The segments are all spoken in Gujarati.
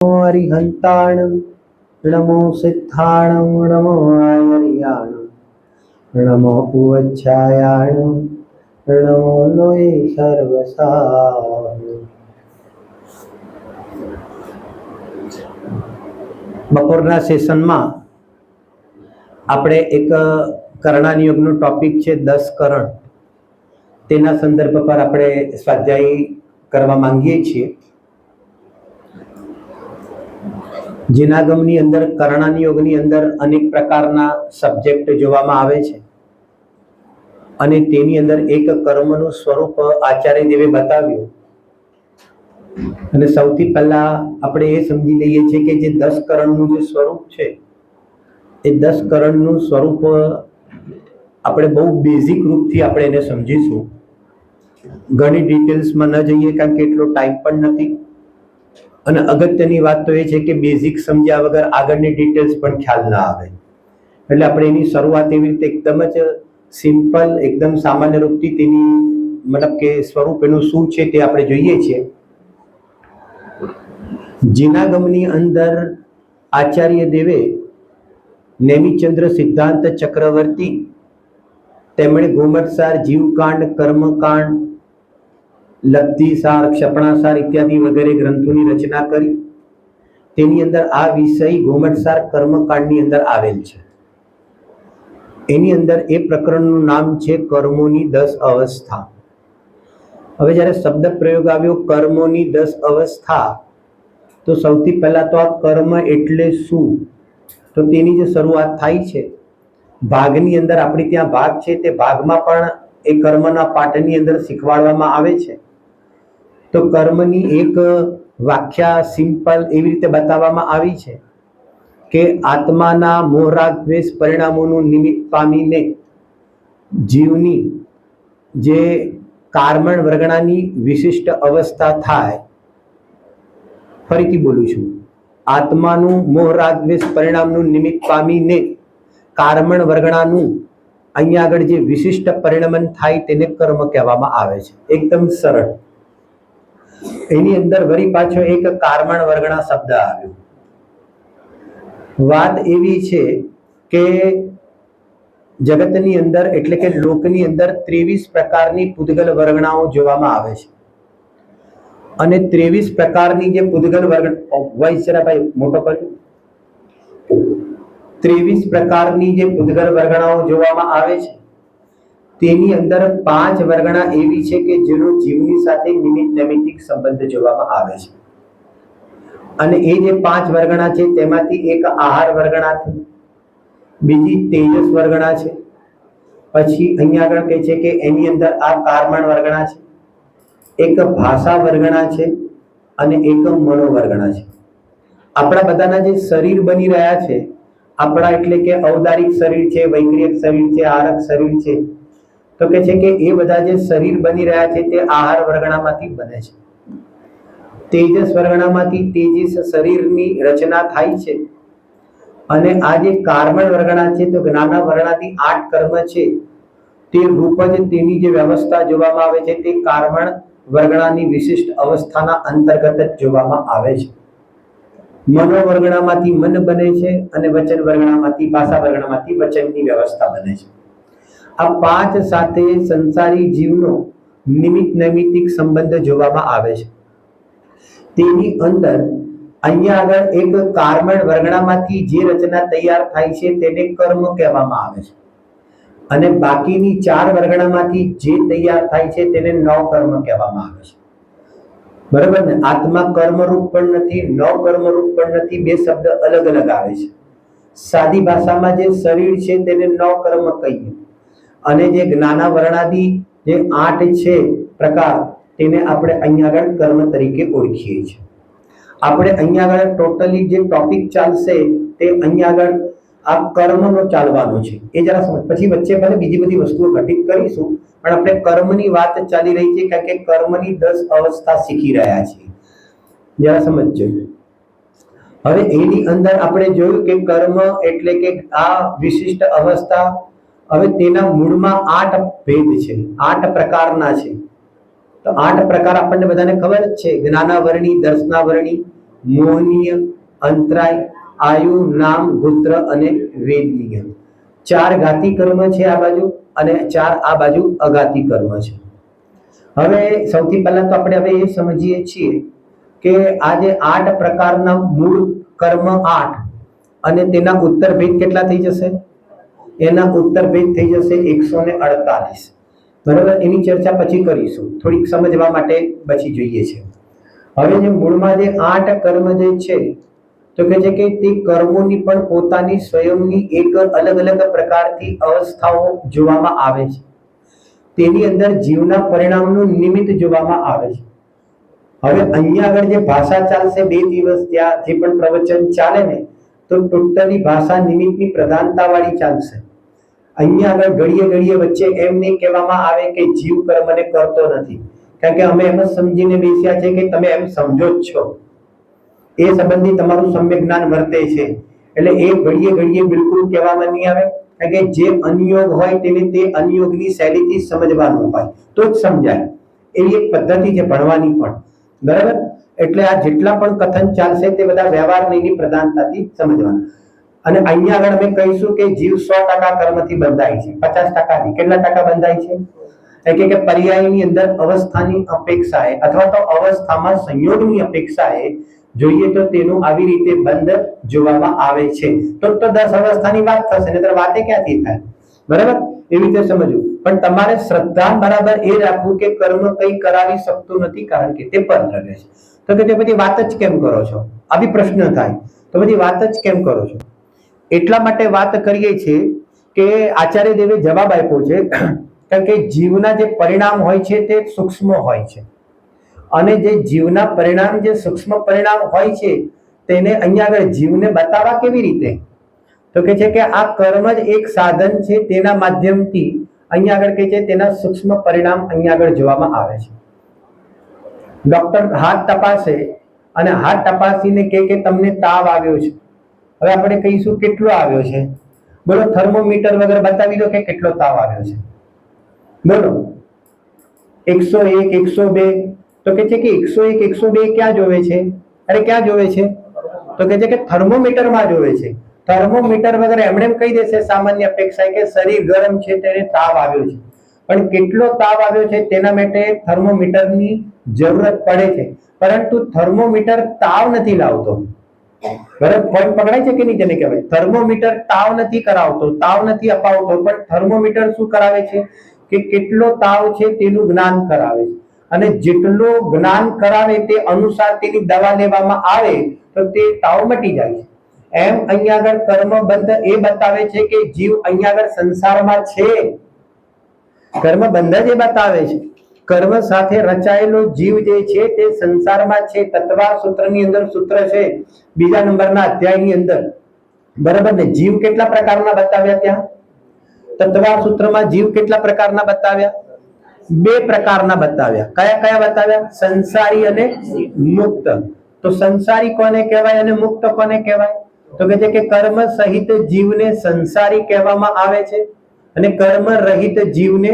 हरिहंताणं नमो सिद्धाणं नमो आयर्याणं नमो उवच्छायाणं नमो नोये सर्वसाहं। બપોરના સેશનમાં આપણે એક કરણાની યોગનો ટોપિક છે 10 કરણ, તેના સંદર્ભ પર આપણે સ્વાધ્યાય કરવા માંગીએ છીએ। જીનાગમની અંદર કરણાની યોગની અંદર અનેક પ્રકારના સબ્જેક્ટ જોવામાં આવે છે અને તેની અંદર એક કર્મનું સ્વરૂપ આચાર્ય દેવે બતાવ્યું। અને સૌથી પહેલા આપણે એ સમજી લઈએ છીએ કે જે 10 કરણનું જે સ્વરૂપ છે એ 10 કરણનું સ્વરૂપ આપણે બહુ બેઝિક રૂપથી આપણે એને સમજીશું। ઘણી ડિટેલ્સમાં ન જઈએ કારણ કે એટલો ટાઈમ પણ નથી, અને અગત્યની વાત તો એ છે કે બેઝિક સમજ્યા વગર આગળની ડિટેલ્સ પણ ખ્યાલ ના આવે। એટલે આપણે એની શરૂઆત એવી રીતે એકદમ જ સિમ્પલ, એકદમ સામાન્ય રૂપથી તેની મતલબ કે સ્વરૂપ એનું શું છે તે આપણે જોઈએ છીએ। જીનાગમની અંદર આચાર્ય દેવે નેમિચંદ્ર સિદ્ધાંત ચક્રવર્તી તેમણે ગોમટસાર, જીવકાંડ, કર્મકાંડ, લબ્ધિસાર, ક્ષપણાસાર ઇત્યાદિ વગેરે ગ્રંથોની રચના કરી। તેની અંદર આ વિષય ગોમટસાર કર્મકાંડની અંદર આવેલ છે। એની અંદર એ પ્રકરણનું નામ છે કર્મોની 10 અવસ્થા। હવે જ્યારે શબ્દ પ્રયોગ આવ્યો કર્મોની 10 અવસ્થા, તો સૌથી પહેલા તો આ કર્મ એટલે શું, તો તેની જે શરૂઆત થાય છે ભાગની અંદર, આપણી ત્યાં ભાગ છે તે ભાગમાં પણ એ કર્મના પાઠની અંદર શીખવાડવામાં આવે છે। તો કર્મની એક વ્યાખ્યા સિમ્પલ એવી રીતે બતાવવામાં આવી છે કે આત્માના મોહ રાગ દ્વેષ પરિણામોનું નિમિત્ત પામીને જીવની જે કાર્મણ વર્ગણાની વિશિષ્ટ અવસ્થા થાય। ફરીથી બોલું છું, આત્માનું મોહ રાગ દ્વેષ પરિણામનું નિમિત્ત પામીને કાર્મણ વર્ગણાનું અહીંયા આગળ જે વિશિષ્ટ પરિણમન થાય તેને કર્મ કહેવામાં આવે છે। એકદમ સરળ। એની અંદર વળી પાછો એક કાર્મણ વર્ગણા શબ્દ આવ્યો। વાત એવી છે કે જગતની અંદર એટલે કે લોકની અંદર 23 પ્રકારની પૂતગલ વર્ગણાઓ જોવામાં આવે છે, અને 23 પ્રકારની જે પૂતગલ વર્ગ વોઇસ જરા ભાઈ મોટો કર્યો, 23 પ્રકારની જે પૂતગલ વર્ગણાઓ જોવામાં આવે છે તેની અંદર 5 વર્ગણા એવી છે કે જેનો જીવની સાથે નિમિત્ત નૈમિત્તિક સંબંધ જોવામાં આવે છે। અને એ જે 5 વર્ગણા છે તેમાંથી એક આહાર વર્ગણા છે, બીજી તેજસ વર્ગણા છે, પછી અહીંયા આગળ કહે છે કે એની અંદર આ કાર્મણ વર્ગણા છે, એક ભાષા વર્ગણા છે અને એક મનો વર્ગણા છે। આપણા બધાના જે શરીર બની રહ્યા છે, આપણા એટલે કે ઔદારિક શરીર છે, વૈક્રિયક શરીર છે, આરક શરીર છે, તો કે છે કે એ બધા જે શરીર બની રહ્યા છે તે આહાર વર્ગણામાંથી બને છે। તેજસ વર્ગણામાંથી તેજસ શરીરની રચના થાય છે, અને આ જે કાર્મણ વર્ગણા છે તો જ્ઞાના વર્ગણાથી 8 કર્મ છે તે રૂપ જ તેની જે વ્યવસ્થા જોવામાં આવે છે તે કાર્મણ વર્ગણાની વિશિષ્ટ અવસ્થાના અંતર્ગત જ જોવામાં આવે છે। મનો વર્ગણામાંથી મન બને છે, અને વચન વર્ગણામાંથી, ભાષા વર્ગણામાંથી વચનની વ્યવસ્થા બને છે। આ 5 સાથે સંસારી જીવનો નિમિત્ત નૈમિત્તિક સંબંધ જોવામાં આવે છે। તેની અંદર અહીંયા આગળ એક કાર્મણ વર્ગણામાંથી જે રચના તૈયાર થાય છે તેને કર્મ કહેવામાં આવે છે, અને બાકીની 4 વર્ગણામાંથી જે તૈયાર થાય છે તેને નવ કર્મ કહેવામાં આવે છે। બરાબર ને? આત્મા કર્મરૂપ પણ નથી, નવ કર્મરૂપ પણ નથી, બે શબ્દ અલગ અલગ આવે છે। સાદી ભાષામાં જે શરીર છે તેને નવ કર્મ કહીએ, અને જે જ્ઞાના વર્ણાદી જે 8 છે પ્રકાર તેને આપણે અહીંયા આગળ કર્મ તરીકે ઓળખીએ છીએ। આપણે અહીંયા આગળ ટોટલી જે ટોપિક ચાલશે તે અહીંયા આગળ આ કર્મનો ચાલવાનો છે, એ જરા સમજ। પછી વચ્ચે ભલે બીજી બધી વસ્તુઓ ઘટિત કરીશું, પણ આપણે કર્મની વાત ચાલી રહી છે કારણ કે કર્મની 10 અવસ્થા શીખી રહ્યા છીએ, જરા સમજજો। હવે એની અંદર આપણે જોયું કે કર્મ એટલે કે આ વિશિષ્ટ અવસ્થા, હવે તેના મૂળમાં 8 ભેદ છે, 8 પ્રકારના છે। તો 8 પ્રકાર આપણને બધાને ખબર જ છે, જ્ઞાનાવરણી, દર્શનાવરણી, મોહનીય, અંતરાય, આયુ, નામ, ગોત્ર અને વેદનીય. 4 ઘાતી કર્મ છે આ બાજુ અને 4 આ બાજુ અઘાતી કર્મ છે. હવે સૌથી પહેલા તો આપણે હવે એ સમજીએ છીએ કે આ જે 8 પ્રકારના મૂળ કર્મ 8 અને તેના ઉત્તર ભેદ કેટલા થઈ જશે? એના ઉત્તર ભેદ થઈ જશે 148. બરાબર, એની ચર્ચા પછી કરીશું, થોડીક સમજવા માટે પછી જોઈએ છે. હવે જે મૂળમાં જે 8 કર્મ જે છે તો કે છે કે તે કર્મોની પણ પોતાની સ્વયંની એક અલગ અલગ પ્રકારથી અવસ્થાઓ જોવામાં આવે છે. તેની અંદર જીવના પરિણામનું નિમિત્ત જોવામાં આવે છે. હવે અહીંયા આગળ જે ભાષા ચાલશે 2 દિવસ ત્યાં જે પણ પ્રવચન ચાલે ને તો ટોટલી ભાષા નિમિત્તની પ્રધાનતા વાળી ચાલશે. અહીંયા આગળ ઘડીએ ઘડીએ વચ્ચે એમ નહીં કહેવામાં આવે કે જીવ કર્મને કરતો નથી, કારણ કે અમે એમ જ સમજીને બેસ્યા છે કે તમે એમ સમજો જ છો, એ સંબંધી તમારું સમ્યક જ્ઞાન વર્તે છે. એટલે એ ઘડીએ ઘડીએ બિલકુલ કહેવામાં નહીં આવે, કારણ કે જે અનિયોગ હોય તેને તે અનિયોગની શૈલીથી સમજવાનું હોય તો જ સમજાય. એવી એક પદ્ધતિ છે ભણવાની પણ. બરાબર, એટલે આ જેટલા પણ કથન ચાલશે તે બધા વ્યવહારની પ્રધાનતાથી સમજવાના. અને અહીંયા આગળ અમે કહીશું કે જીવ 100% કર્મથી બંધાય છે, 50% નહીં. કેટલા ટકા બંધાય છે? એટલે કે પર્યાયની અંદર અવસ્થાની અપેક્ષાએ અથવા તો અવસ્થામાં સંયોગની અપેક્ષાએ જોઈએ તો તેનું આવી રીતે બંધ જોવામાં આવે છે. તો 10 અવસ્થાની વાત થશે, નહીતર વાતે ક્યાંથી થાય? બરાબર, એવી રીતે સમજવું. પણ તમારે શ્રદ્ધા બરાબર એ રાખવું કે કર્મ કંઈ કરાવી શકતું નથી, કારણ કે તે પર રહે છે. તો કે તે બધી વાત જ કેમ કરો છો? આ બી પ્રશ્ન થાય. તો બધી વાત જ કેમ કરો છો? એટલા માટે વાત કરીએ છીએ કે આચાર્ય દેવે જવાબ આપ્યો છે, કારણ કે જીવના જે પરિણામ હોય છે તે સૂક્ષ્મ હોય છે, અને જે જીવના પરિણામ જે સૂક્ષ્મ પરિણામ હોય છે તેને અહીંયા આગળ જીવને બતાવવા કેવી રીતે? તો કે છે કે આ કર્મ જ એક સાધન છે, તેના માધ્યમથી અહીંયા આગળ કે છે તેના સૂક્ષ્મ પરિણામ અહીંયા આગળ જોવામાં આવે છે. ડોક્ટર હાથ તપાસે અને હાથ તપાસીને કે તમને તાવ આવ્યો છે. હવે આપણે કહીશું કેટલો આવ્યો છે? બોલો, થર્મોમીટર વગર બતાવી દો કે કેટલો તાવ આવ્યો છે. બોલો, 101, 102. તો કે છે કે 101, 102 ક્યાં જોવે છે? અરે ક્યાં જોવે છે? તો કે છે કે થર્મોમીટરમાં જોવે છે. થર્મોમીટર વગર એમણે કહી દેશે સામાન્ય અપેક્ષા કે શરીર ગરમ છે તેને તાવ આવ્યો છે, પણ કેટલો તાવ આવ્યો છે તેના માટે થર્મોમીટરની જરૂરત પડે છે. પરંતુ થર્મોમીટર તાવ નથી લાવતો. બરાબર, પોઈન્ટ પકડાય છે કે નહીં? તેને કહેવાય થર્મોમીટર તાવ નથી કરાવતો, તાવ નથી અપાવતો, પણ થર્મોમીટર શું કરાવે છે કે કેટલો તાવ છે તેનું જ્ઞાન કરાવે છે. અને જેટલો જ્ઞાન કરાવે તે અનુસાર તેની દવા લેવામાં આવે તો તે તાવ મટી જાય છે. એમ અહીંયા આગળ કર્મ બંધ એ બતાવે છે કે જીવ અહીંયા આગળ સંસારમાં છે. કર્મ બંધ જ એ બતાવે છે. કર્મ સાથે રચાયેલો જીવ જે છે તે સંસારમાં છે. તત્વા સૂત્રની અંદર સૂત્ર છે 2 નંબરના અધ્યાયની અંદર. બરાબર ને? જીવ કેટલા પ્રકારના બતાવ્યા ત્યાં? તત્વા સૂત્રમાં જીવ કેટલા પ્રકારના બતાવ્યા? 2 પ્રકારના બતાવ્યા. કયા કયા બતાવ્યા? સંસારી અને મુક્ત. તો સંસારી કોને કહેવાય અને મુક્ત કોને કહેવાય? તો કે છે કે કર્મ સહિત જીવને સંસારી કહેવામાં આવે છે અને કર્મ રહિત જીવને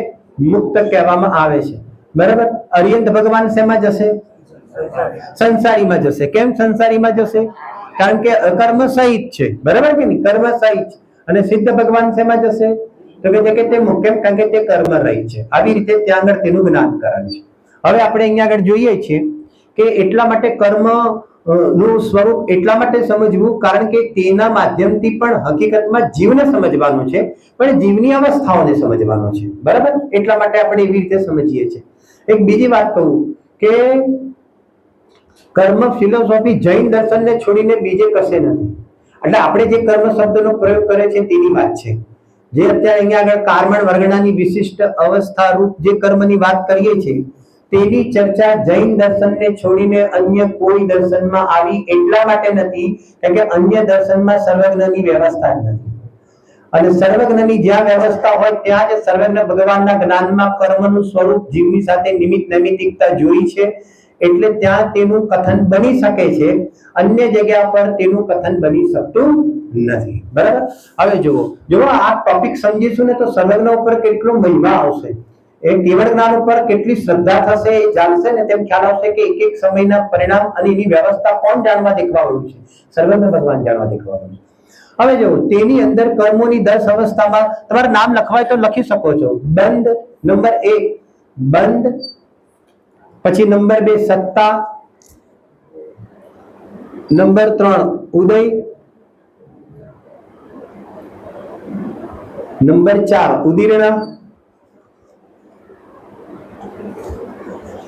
મુક્ત કહેવામાં આવે છે. બરાબર, અરિયંત ભગવાન શેમાં જશે? સંસારીમાં જશે. કેમ સંસારીમાં જશે? કારણ કે અકર્મ સહિત છે. બરાબર કે નહીં? કર્મ સહિત. અને સિદ્ધ ભગવાન શેમાં જશે? તો કે છે કે તે મુખ્ય, કારણ કે તે કર્મ રહિત છે. આવી રીતે ત્યાં આગળ તેનું જ્ઞાન કરાવે છે. હવે આપણે અહીંયા આગળ જોઈએ છીએ કે એટલા માટે કર્મ નું સ્વરૂપ એટલા માટે સમજવું કારણ કે તેના માધ્યમથી પણ હકીકતમાં જીવને સમજવાનું છે, પણ જીવની અવસ્થાઓને સમજવાનું છે. બરાબર, એટલા માટે આપણે એવી રીતે સમજીએ છીએ. એક બીજી વાત કહું કે કર્મ ફિલોસોફી જૈન દર્શનને છોડીને બીજે કશે નથી. એટલે આપણે જે કર્મ શબ્દનો પ્રયોગ કરે છે તેની વાત છે. જે અત્યારે અહીંયા આગળ કાર્મણ વર્ગણાની વિશિષ્ટ અવસ્થા રૂપ જે કર્મની વાત કરીએ છીએ તેની ચર્ચા જૈન દર્શનને છોડીને અન્ય કોઈ દર્શનમાં આવી એટલા માટે નથી કારણ કે અન્ય દર્શનમાં સર્વજ્ઞની વ્યવસ્થા જ નથી. અને સર્વજ્ઞની જ્યાં વ્યવસ્થા હોય ત્યાં જ સર્વજ્ઞ ભગવાનના જ્ઞાનમાં કર્મનું સ્વરૂપ જીવની સાથે નિમિત્ત નૈમિતિકતા જોઈ છે, એટલે ત્યાં તેનું કથન બની શકે છે. અન્ય જગ્યા પર તેનું કથન બની શકતું નથી. બરાબર, હવે જુઓ આ ટોપિક સમજીશું ને તો સર્વજ્ઞ ઉપર કેટલો મહિમા આવશે. એ કેવળ જ્ઞાન ઉપર કેટલી શ્રદ્ધા થશે એ જાણશે ને તેમ ખ્યાલ આવશે કે એક એક સમયના પરિણામ અને એની વ્યવસ્થા કોણ જાણવા દેખવાવાળું છે? સર્વજ્ઞ ભગવાન જાણવા દેખવાવાળું છે. હવે જો તેની અંદર કર્મોની 10 અવસ્થામાં તમારું નામ લખવાય તો લખી શકો છો. બંધ નંબર 1 બંધ, પછી નંબર 2 સત્તા, નંબર 3 ઉદય, નંબર 4 ઉદીર્ણ,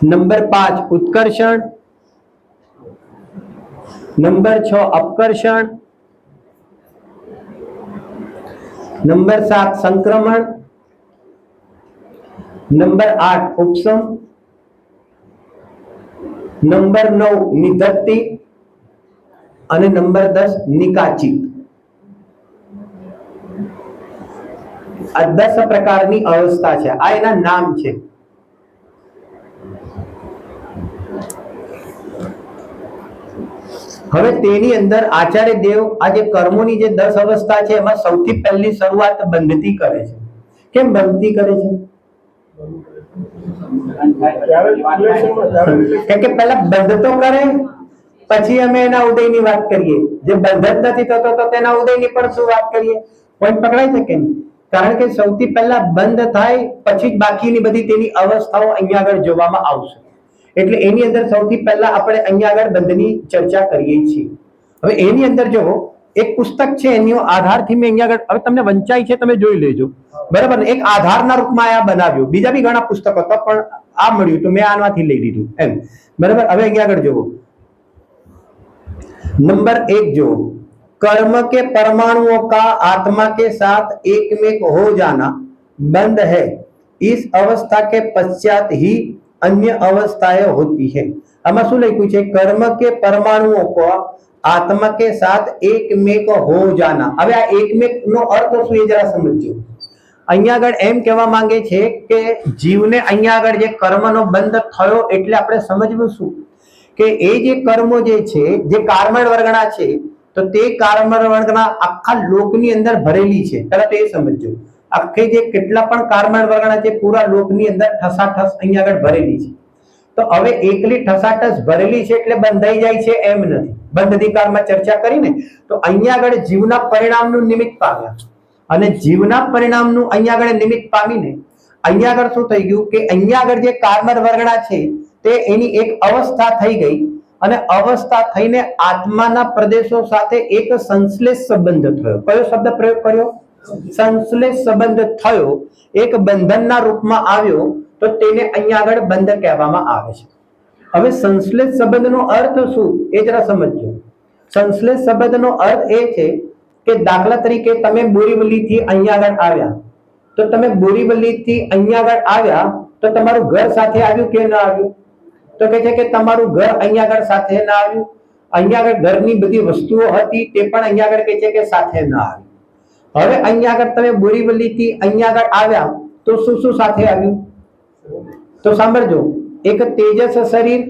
નંબર 5 ઉત્કર્ષણ, નંબર 6 અપકર્ષણ, નંબર 7 સંક્રમણ, નંબર 8 ઉપસમ, નંબર 9 નિધત્તિ અને નંબર 10 નિકાચિત. આ 10 પ્રકારની અવસ્થા છે. આ એના નામ છે. હવે તેની અંદર આચાર્ય દેવ આ જે કર્મોની જે 10 અવસ્થા છે એમાં સૌથી પહેલી શરૂઆત બંધથી કરે છે. કેમ બંધથી કરે છે? કેમ કે પહેલા બંધ તો કરે પછી અમે એના ઉદયની વાત કરીએ. જે બંધ જ નથી થતો તો તેના ઉદયની પણ શું વાત કરીએ? પોઈન્ટ પકડાય છે કે નહીં? કારણ કે સૌથી પહેલા બંધ થાય પછી જ બાકીની બધી તેની અવસ્થાઓ અહીંયા આગળ જોવામાં આવશે. એટલે એની અંદર સૌથી પહેલા આપણે અહીંયા આગળ બંધની ચર્ચા કરીએ છીએ. હવે એની અંદર જો એક પુસ્તક છે એનો આધારથી મેં અહીંયા આગળ, હવે તમને વંચાય છે તમે જોઈ લેજો, બરાબર? એક આધારના રૂપમાં આ બનાવ્યું. બીજા બી ઘણા પુસ્તકો હતા પણ આ મળ્યું તો મેં આનાથી લઈ લીધું એમ, બરાબર? હવે અહીંયા આગળ જોવો नंबर 1 जो कर्म के परमाणुओं का आत्मा के साथ एक में हो जाना बंद है. इस अवस्था के पश्चात ही अन्य अवस्थाएं होती है. આમાં શું લખ્યું છે? કર્મ કે પરમાણુઓ કો આત્મા કે સાથ એક મેક હો જાના. હવે આ એક મેક નો અર્થ શું એ જરા સમજજો. અહીંયા આગળ એમ કહેવા માંગે છે કે જીવને અહીંયા આગળ જે કર્મનો બંધ થયો એટલે આપણે સમજવું શું કે એ જે કર્મો જે છે જે કાર્મણ વર્ગણા છે તો તે કાર્મણ વર્ગણા આખા લોકની અંદર ભરેલી છે. પહેલા તો એ સમજજો. આખે જે કેટલા પણ કાર્મણ વર્ગણા છે પૂરા લોકની અંદર ઠસાઠસ અહીંયા આગળ ભરેલી છે. તો હવે એકલી ઠસાઠસ ભરેલી છે એટલે બંધાઈ જાય છે એમ નથી. બંધ અધિકારમાં ચર્ચા કરીને તો અહીંયા આગળ જીવના પરિણામનું નિમિત્ત પામ્યા અને જીવના પરિણામનું અહીંયા આગળ નિમિત્ત પામીને અહીંયા આગળ શું થઈ ગયું કે અહીંયા આગળ જે કાર્મણ વર્ગણા છે તે એની એક અવસ્થા થઈ ગઈ અને અવસ્થા થઈને આત્માના પ્રદેશો સાથે એક સંશ્લેષ સંબંધ થયો. કયો શબ્દ પ્રયોગ કર્યો? સંશ્લેષ સંબંધ થયો. એક બંધનના રૂપમાં આવ્યો તો તેને અહીંયા આગળ બંધ કહેવામાં આવે છે. હવે સંશ્લેષ સંબંધનો અર્થ શું એ જરા સમજજો. સંશ્લેષ સંબંધનો અર્થ એ છે કે દાખલા તરીકે તમે બોરીવલીથી અહીંયા આગળ આવ્યા તો તમે બોરીવલીથી અહીંયા આગળ આવ્યા તો તમારું ઘર સાથે આવ્યું કે ના આવ્યું? તો કહે છે કે તમારું ઘર અહીંયા આગળ સાથે ના આવ્યું. અહીંયા આગળ ઘરની બધી વસ્તુઓ હતી તે પણ અહીંયા આગળ કહે છે કે સાથે ના આવી. હવે અહીંયા આગળ તમે બોરીવલીથી અહીંયા આગળ આવ્યા તો શું શું સાથે આવ્યું? તો સાંભળજો, એક તેજસ શરીર,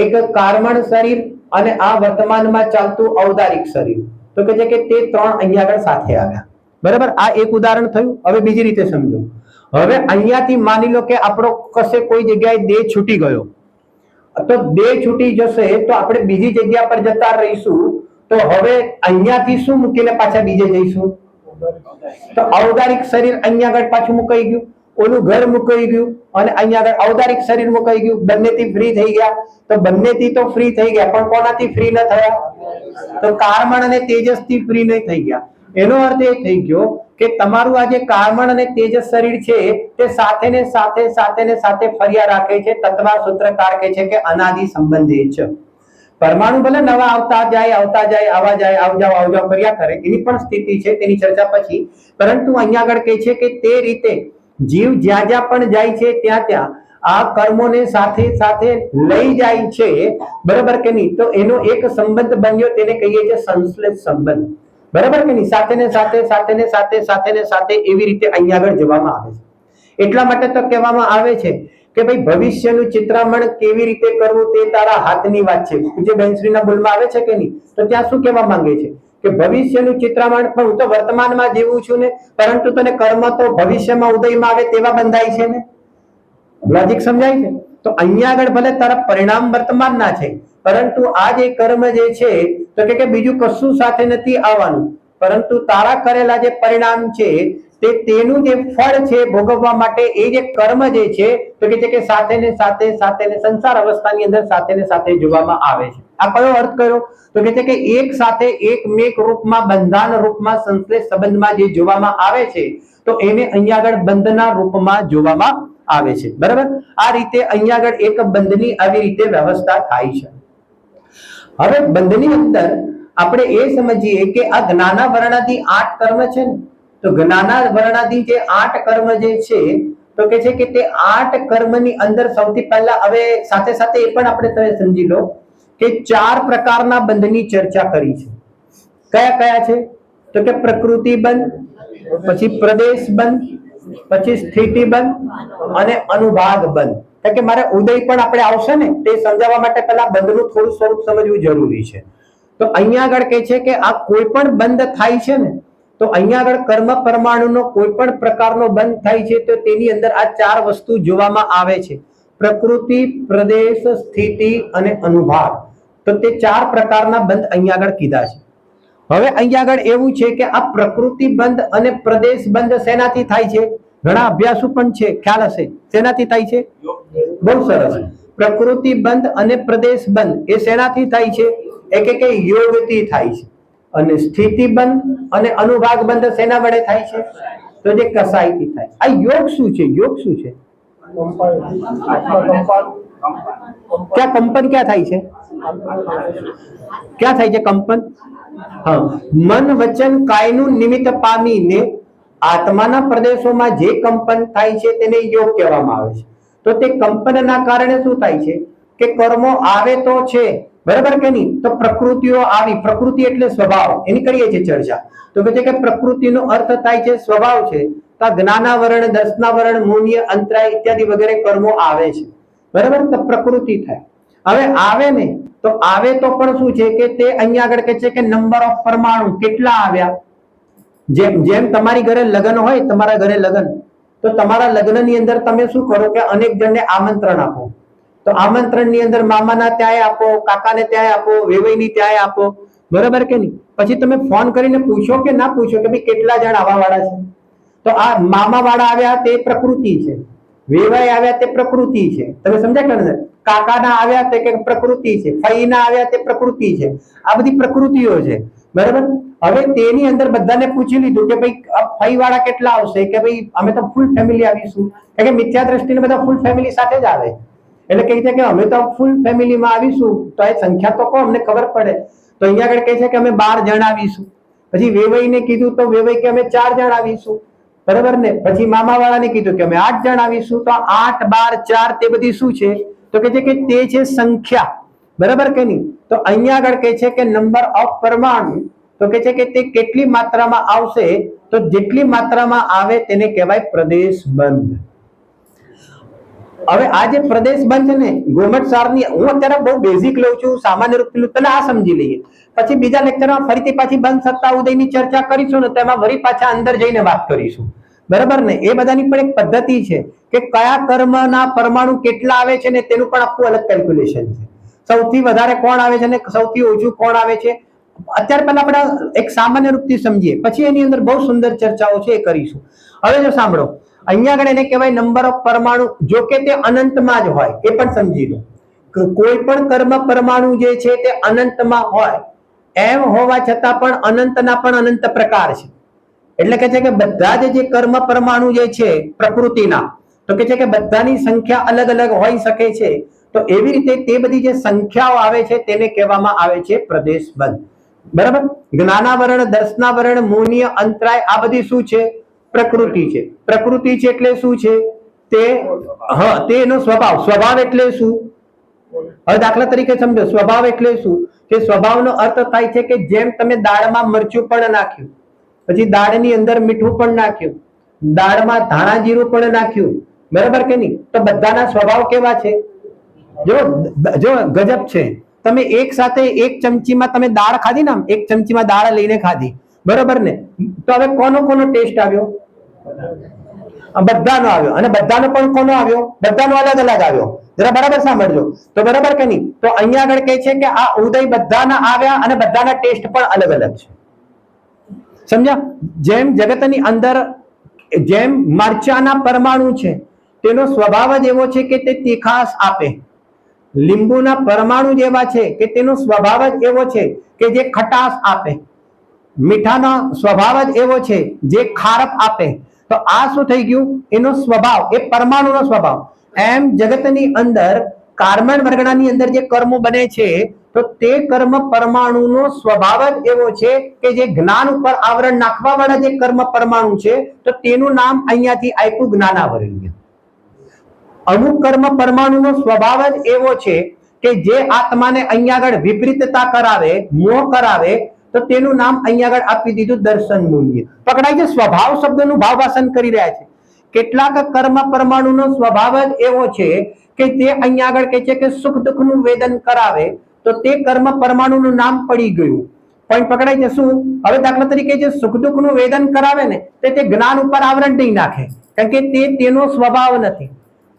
એક કાર્મણ શરીર અને આ વર્તમાનમાં ચાલતું ઔદારિક શરીર. તો કહે છે કે તે ત્રણ અહીંયા આગળ સાથે આવ્યા. બરાબર? આ એક ઉદાહરણ થયું. હવે બીજી રીતે સમજો. હવે અહીંયાથી માની લો કે આપણો કશે કોઈ જગ્યાએ દેહ છૂટી ગયો તો દેહ છૂટી જશે તો આપણે બીજી જગ્યા પર જતા રહીશું તો હવે અહીંયાથી શું મૂકીને પાછા બીજે જઈશું? તો ઔદારિક શરીર અહીંયા આગળ પાછું મુકાઈ ગયું, ઓલું ઘર મુકાઈ ગયું અને અહીંયા આગળ ઔદારિક શરીર મુકાઈ ગયું. બંનેથી ફ્રી થઈ ગયા. તો બંનેથી તો ફ્રી થઈ ગયા પણ કોનાથી ફ્રી ન થયા? તો કાર્મણ અને તેજસથી ફ્રી નહીં થઈ ગયા. એનો અર્થ એ થઈ ગયો કે તમારું આ જે કાર્મણ અને તેજસ શરીર છે તે સાથે ને સાથે ફર્યા રાખે છે. તત્વા સૂત્રકાર કહે છે કે અનાદિ સંબંધી છે. પરમાણુ ભલે નવા આવતા જાય આવા જાય આવ જાવ કર્યા કરે એની પણ સ્થિતિ છે, તેની ચર્ચા પછી. પરંતુ અહીંયા આગળ કહે છે કે તે રીતે જીવ જ્યાં જ્યાં પણ જાય છે ત્યાં આ કર્મોને સાથે લઈ જાય છે. બરાબર કે નહીં? તો એનો એક સંબંધ બન્યો તેને કહીએ છીએ સંશ્લેષ સંબંધ. બરાબર કે નહીં? સાથે ને સાથે એવી રીતે અહીંયા આગળ જવામાં આવે છે. એટલા માટે તો કહેવામાં આવે છે કે ભાઈ ભવિષ્યનું ચિત્રામણ કેવી રીતે કરવું તે તારા હાથની વાત છે. જે બેન્સરીના બોલમાં આવે છે કે નહીં? તો ત્યાં શું કહેવા માંગે છે કે ભવિષ્યનું ચિત્રામણ પણ હું તો વર્તમાનમાં જીવું છું ને, પરંતુ તને કર્મ તો ભવિષ્યમાં ઉદયમાં આવે તેવા બંધાય છે ને. લોજિક સમજાય છે? તો અહીંયા આગળ ભલે તારા પરિણામ વર્તમાનના છે, પરંતુ આ જે કર્મ જે છે તો કે બીજું કશું સાથે નથી આવવાનું, પરંતુ તારા કરેલા જે પરિણામ છે તેનું જે ફળ છે ભોગવવા માટે એ જે કર્મ જે છે તો કે સાથે ને સાથે સંસાર અવસ્થાની અંદર સાથે જોવામાં આવે છે. આ કયો અર્થ કર્યો? તો કે એક સાથે એકમેક રૂપમાં બંધાન રૂપમાં સંશ્લેષ સંબંધમાં જે જોવામાં આવે છે તો એને અહીંયા આગળ બંધના રૂપમાં જોવામાં આવે છે. બરાબર? આ રીતે અહીંયા આગળ એક બંધની આવી રીતે વ્યવસ્થા થાય છે. હવે બંધની અંદર આપણે એ સમજીએ કે આ જ્ઞાના વર્ણાદી 8 કર્મ છે ને, તો જ્ઞાના વર્ણાદી જે 8 કર્મ જે છે તો કે છે કે તે 8 કર્મની અંદર સૌથી પહેલા હવે સાથે એ પણ આપણે તમે સમજી લો કે 4 પ્રકારના બંધની ચર્ચા કરી છે. કયા છે? તો કે પ્રકૃતિ બંધ, પછી પ્રદેશ બંધ, પછી સ્થિતિ બંધ અને અનુભાગ બંધ. કારણ કે મારે ઉદય પણ આપણે આવશે ને તે સમજાવવા માટે પહેલા બંધનું થોડું સ્વરૂપ સમજવું જરૂરી છે. તો અહીંયા આગળ કહે છે કે આ કોઈ પણ બંધ થાય છે ને તો અહીંયા આગળ કર્મ પરમાણુનો કોઈ પણ પ્રકારનો બંધ થાય છે તો તેની અંદર આ 4 વસ્તુ જોવામાં આવે છે: પ્રકૃતિ, પ્રદેશ, સ્થિતિ અને અનુભાગ. તો તે 4 પ્રકારના બંધ અહીંયા આગળ કીધા છે. હવે અહીંયા આગળ એવું છે કે આ પ્રકૃતિ બંધ અને પ્રદેશ બંધ શેનાથી થાય છે? ઘણા અભ્યાસો પણ છે, ખ્યાલ હશે. શેનાથી થાય છે? બહુ સરસ. પ્રકૃતિ બંધ અને પ્રદેશ બંધ એ શેનાથી થાય છે? કે યોગથી થાય છે. અને સ્થિતિ બંધ અને અનુભાગ બંધ શેના વડે થાય છે? તો જે કસાયથી થાય. આ યોગ શું છે? યોગ શું છે? ક્યાં કંપન ક્યાં થાય છે? ક્યાં થાય છે કંપન? હા, મન વચન કાયનું નિમિત્ત પામીને આત્માના પ્રદેશોમાં જે કંપન થાય છે તેને યોગ કહેવામાં આવે છે. તો તે કંપનના કારણે શું થાય છે કે કર્મો આવે તો છે, બરાબર કે નહીં? તો પ્રકૃતિઓ આવી, પ્રકૃતિ એટલે સ્વભાવ, એની કરીએ છીએ ચર્ચા. તો કહે છે કે પ્રકૃતિનો અર્થ થાય છે સ્વભાવ છે. તો જ્ઞાનાવરણ, દર્શનાવરણ, મૂલ્ય, અંતરાય ઇત્યાદિ વગેરે કર્મો આવે છે, બરાબર? તો પ્રકૃતિ થાય. હવે આવે ને તો આવે તો પણ શું છે કે તે અહીંયા આગળ કહે છે કે નંબર ઓફ પરમાણુ કેટલા આવ્યા. જેમ તમારી ઘરે લગ્ન હોય, તમારા ઘરે લગ્ન, તો તમારા લગ્નની અંદર તમે શું કરો કે અનેક જણને આમંત્રણ આપો. તો આમંત્રણની અંદર મામાના ત્યાંય આપો, કાકાને ત્યાંય આપો, વેવાઈની ત્યાંય આપો, બરાબર કે નહીં? પછી તમે ફોન કરીને પૂછો કે ના પૂછો કે ભાઈ કેટલા જણ આવવા વાળા છે? તો આ મામા વાળા આવ્યા તે પ્રકૃતિ છે, વેવાઈ આવ્યા તે પ્રકૃતિ છે. તમે સમજ્યા કે? કાકાના આવ્યા તે કે પ્રકૃતિ છે, ફઈના આવ્યા તે પ્રકૃતિ છે. આ બધી પ્રકૃતિઓ છે, બરાબર? હવે તેની અંદર બધાને પૂછી લીધું કે ભાઈ ફઈ વાળા કેટલા આવશે? કે ભાઈ અમે તો ફૂલ ફેમિલી આવીશું. કે મિથ્યા દ્રષ્ટિને બધા ફૂલ ફેમિલી સાથે જ આવે. એટલે કહે છે કે અમે તો ફૂલ ફેમિલીમાં આવીશું, તો એ સંખ્યા તો કહો અમને ખબર પડે. તો અહીંયા આગળ કહે છે કે અમે 12 જણ આવીશું. પછી વેવાઈને કીધું તો વેવાઈ કે અમે 4 જણ આવીશું, બરાબર ને? પછી મામા વાળાને કીધું કે અમે 8 જણ આવીશું. તો 8, 12, 4 તે બધી શું છે? તો કહે છે કે તે છે સંખ્યા, બરાબર કે નહીં? તો અહીંયા આગળ કહે છે કે નંબર ઓફ પરમાણુ, તો કહે છે કે તે કેટલી માત્રામાં આવશે? તો જેટલી માત્રામાં આવે તેને કહેવાય પ્રદેશ બંધ. હવે આ જે પ્રદેશ બંધ છે ને, ગોમટ સારની હું અત્યારે બહુ બેઝિક લઉં છું, સામાન્ય રૂપ પેલા આ સમજી લઈએ, પછી બીજા લેક્ચરમાં ફરીથી પાછી બંધ સત્તા ઉદયની ચર્ચા કરીશું ને તેમાં વળી પાછા અંદર જઈને વાત કરીશું, બરાબર ને? એ બધાની પણ એક પદ્ધતિ છે કે કયા કર્મના પરમાણુ કેટલા આવે છે ને તેનું પણ આખું અલગ કેલ્ક્યુલેશન છે. સૌથી વધારે કોણ આવે છે ને સૌથી ઓછું કોણ આવે છે. અત્યારે પહેલા આપણે એક સામાન્ય રૂપથી સમજીએ, પછી એની અંદર બહુ સુંદર ચર્ચાઓ છે એ કરીશું. હવે જો સાંભળો, અહીંયા આગળ એને કહેવાય નંબર ઓફ પરમાણુ. જો કે તે અનંતમાં જ હોય, એ પણ સમજી લો. કોઈ પણ કર્મ પરમાણુ જે છે તે અનંતમાં હોય, એમ હોવા છતાં પણ અનંતના પણ અનંત પ્રકાર છે. એટલે કે છે કે બધા જે કર્મ પરમાણુ જે છે પ્રકૃતિના, તો કે છે કે બધાની સંખ્યા અલગ અલગ હોઈ શકે છે. તો એવી રીતે તે બધી જે સંખ્યાઓ આવે છે તેને કહેવામાં આવે છે પ્રદેશ બંધ, બરાબર? જ્ઞાનાવરણ, દર્શનાવરણ, મૂલ્ય, અંતરાય આ બધી શું છે? પ્રકૃતિ છે. પ્રકૃતિ છે એટલે શું છે? તે તેનો સ્વભાવ. સ્વભાવ એટલે શું? હવે દાખલા તરીકે સમજો, સ્વભાવ એટલે શું? કે સ્વભાવનો અર્થ થાય છે કે જેમ તમે દાળમાં મરચું પણ નાખ્યું, પછી દાળની અંદર મીઠું પણ નાખ્યું, દાળમાં ધાણા જીરું પણ નાખ્યું, બરાબર કે નહીં? તો બધાના સ્વભાવ કેવા છે? જો ગજબ છે. તમે એક સાથે એક ચમચીમાં તમે દાળ ખાધી ને, એક ચમચીમાં દાળ લઈને ખાધી, બરાબર ને? તો હવે કોનો ટેસ્ટ આવ્યો? બધાનો આવ્યો અને બધાનો પણ કોનો આવ્યો? બધાનો અલગ અલગ આવ્યો. જરા બરાબર સાંભળજો. તો બરાબર કે નહીં? તો અહીંયા આગળ કહે છે કે આ ઉદય બધાના આવ્યા અને બધાના ટેસ્ટ પણ અલગ અલગ છે. સમજ્યા? જેમ જગતની અંદર જેમ મરચાના પરમાણુ છે તેનો સ્વભાવ જ એવો છે કે તે તીખાસ આપે. લીંબુના પરમાણુ જેવા છે કે તેનો સ્વભાવ જ એવો છે કે જે ખટાશ આપે. મીઠાનો સ્વભાવ જ એવો છે જે ખારપ આપે. તો આ શું થઈ ગયું? એનો સ્વભાવ, એ પરમાણુનો સ્વભાવ. એમ જગતની અંદર કાર્બન વર્ગણાની અંદર જે કર્મો બને છે તો તે કર્મ પરમાણુનો સ્વભાવ જ એવો છે કે જે જ્ઞાન ઉપર આવરણ નાખવા વાળા જે કર્મ પરમાણુ છે તો તેનું નામ અહીંયાથી આપ્યું જ્ઞાનાવરણ્ય. અમુક કર્મ પરમાણુનો સ્વભાવ જ એવો છે કે જે આત્માને અહીંયા આગળ વિપરીતતા કરાવે, મોહ કરાવે, તો તેનું નામ અહીંયા આગળ આપી દીધું દર્શન મૂલ્ય. પકડાય છે? સ્વભાવ શબ્દનું ભાવાસન કરી રહ્યા છે. કેટલાક કર્મ પરમાણુનો સ્વભાવ જ એવો છે કે તે અહીંયા આગળ કહે છે કે સુખ દુઃખનું વેદન કરાવે, તો તે કર્મ પરમાણુનું નામ પડી ગયું. પણ પકડાય છે શું? હવે દાખલા તરીકે જે સુખ દુઃખનું વેદન કરાવે ને તે જ્ઞાન ઉપર આવરણ નહીં નાખે, કારણ કે તે તેનો સ્વભાવ નથી.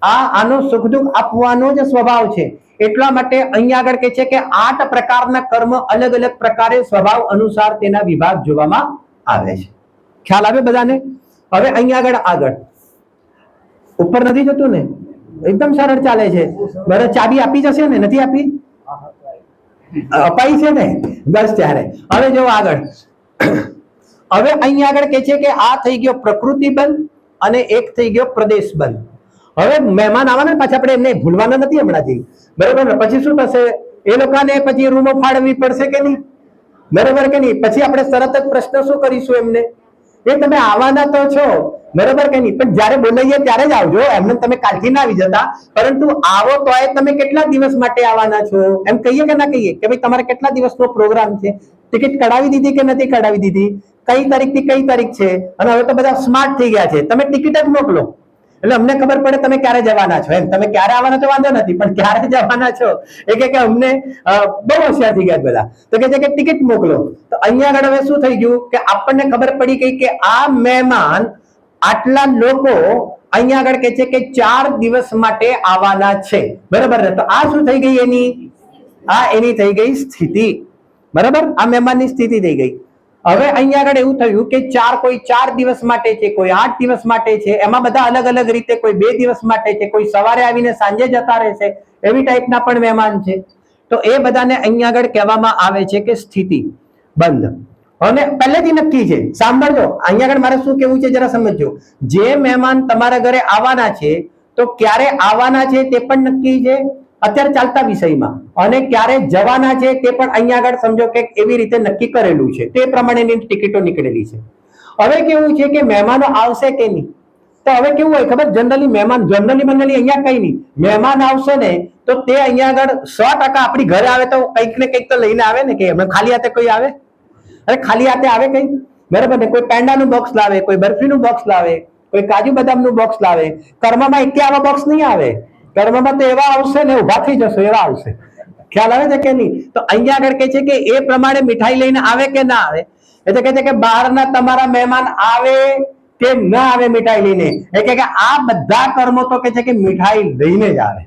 આનો સુખ દુઃખ આપવાનો જ સ્વભાવ છે. એટલા માટે અહીંયા આગળ કહે છે કે 8 પ્રકારના કર્મ અલગ અલગ પ્રકારે સ્વભાવ અનુસાર તેના વિભાગ જોવામાં આવે છે. ખ્યાલ આવે બધાને? હવે અહીંયા આગળ ઉપર નથી જતું ને? એકદમ સરળ ચાલે છે. બરાબર, ચાબી આપી જશે ને? નથી આપી? અપાઈ છે ને? બસ ત્યારે. હવે જો આગળ, હવે અહીંયા આગળ કહે છે કે આ થઈ ગયો પ્રકૃતિ બંધ અને એક થઈ ગયો પ્રદેશ બંધ. હવે મહેમાન આવવાના, પાછા આપણે એમને ભૂલવાના નથી હમણાંથી. બરોબર ને? પછી શું થશે? એ લોકોને પછી રૂમો ફાળવવી પડશે કે નહીં? બરોબર કે નહીં? પછી આપણે તરત જ પ્રશ્ન શું કરીશું એમને? એ તમે આવવાના તો છો, બરોબર કે નહીં, પણ જયારે બોલાવીએ ત્યારે જ આવજો. એમને તમે કાલથી ના આવી જતા, પરંતુ આવો તો તમે કેટલા દિવસ માટે આવવાના છો એમ કહીએ કે ના કહીએ કે ભાઈ તમારે કેટલા દિવસનો પ્રોગ્રામ છે? ટિકિટ કઢાવી દીધી કે નથી કઢાવી દીધી? કઈ તારીખ થી કઈ તારીખ છે? અને હવે તો બધા સ્માર્ટ થઈ ગયા છે, તમે ટિકિટ જ મોકલો એટલે અમને ખબર પડે તમે ક્યારે જવાના છો. એમ તમે ક્યારે આવવાના તો વાંધો નથી, પણ ક્યારે જવાના છો એ કે અમને બહુ હોશિયાર થઈ ગયા બધા. તો કે છે કે ટિકિટ મોકલો. તો અહીંયા આગળ હવે શું થઈ ગયું કે આપણને ખબર પડી ગઈ કે આ મહેમાન આટલા લોકો અહીંયા આગળ કે છે કે 4 દિવસ માટે આવવાના છે. બરાબર ને? તો આ શું થઈ ગઈ? એની થઈ ગઈ સ્થિતિ. બરાબર? આ મહેમાનની સ્થિતિ થઈ ગઈ. હવે અહીંયા આગળ એવું થયું કે કોઈ 4 દિવસ માટે છે, કોઈ 8 દિવસ માટે છે, એમાં બધા અલગ અલગ રીતે, કોઈ 2 દિવસ માટે છે, કોઈ સવારે આવીને સાંજે જતા રહેશે, એવી ટાઈપના પણ મહેમાન છે. તો એ બધાને અહીંયા આગળ કહેવામાં આવે છે કે સ્થિતિ બંધ. અને પહેલેથી નક્કી છે. સાંભળજો, અહીંયા આગળ મારે શું કેવું છે જરા સમજજો. જે મહેમાન તમારા ઘરે આવવાના છે તો ક્યારે આવવાના છે તે પણ નક્કી છે અત્યારે ચાલતા વિષયમાં, અને ક્યારે જવાના છે તે પણ અહીંયા આગળ સમજો કે એવી રીતે નક્કી કરેલું છે. તે પ્રમાણેની ટિકિટો નીકળેલી છે. હવે કેવું છે કે મહેમાનો આવશે કે નહીં? તો હવે કેવું હોય ખબર? જનરલી મહેમાન જનરલી અહીંયા કઈ નહીં, મહેમાન આવશે ને તો તે અહીંયા આગળ 100% આપણી ઘરે આવે તો કંઈક ને કંઈક તો લઈને આવે ને. કે હમણાં ખાલી હાથે કોઈ આવે? અરે ખાલી હાથે આવે કઈ? બરાબર ને? કોઈ પેંડાનું બોક્સ લાવે, કોઈ બરફીનું બોક્સ લાવે, કોઈ કાજુ બદામનું બોક્સ લાવે. કર્મમાં એક આવા બોક્સ નહીં આવે. કર્મમાં તો એવા આવશે ને ઉભા થઈ જશો એવા આવશે. ખ્યાલ આવે છે કે નહીં? તો અહીંયા આગળ કહે છે કે એ પ્રમાણે મીઠાઈ લઈને આવે કે ના આવે? એટલે કહે છે કે બહારના તમારા મહેમાન આવે કે ના આવે મીઠાઈ લઈને, એ કે આ બધા કર્મો તો કે છે કે મીઠાઈ લઈને જ આવે,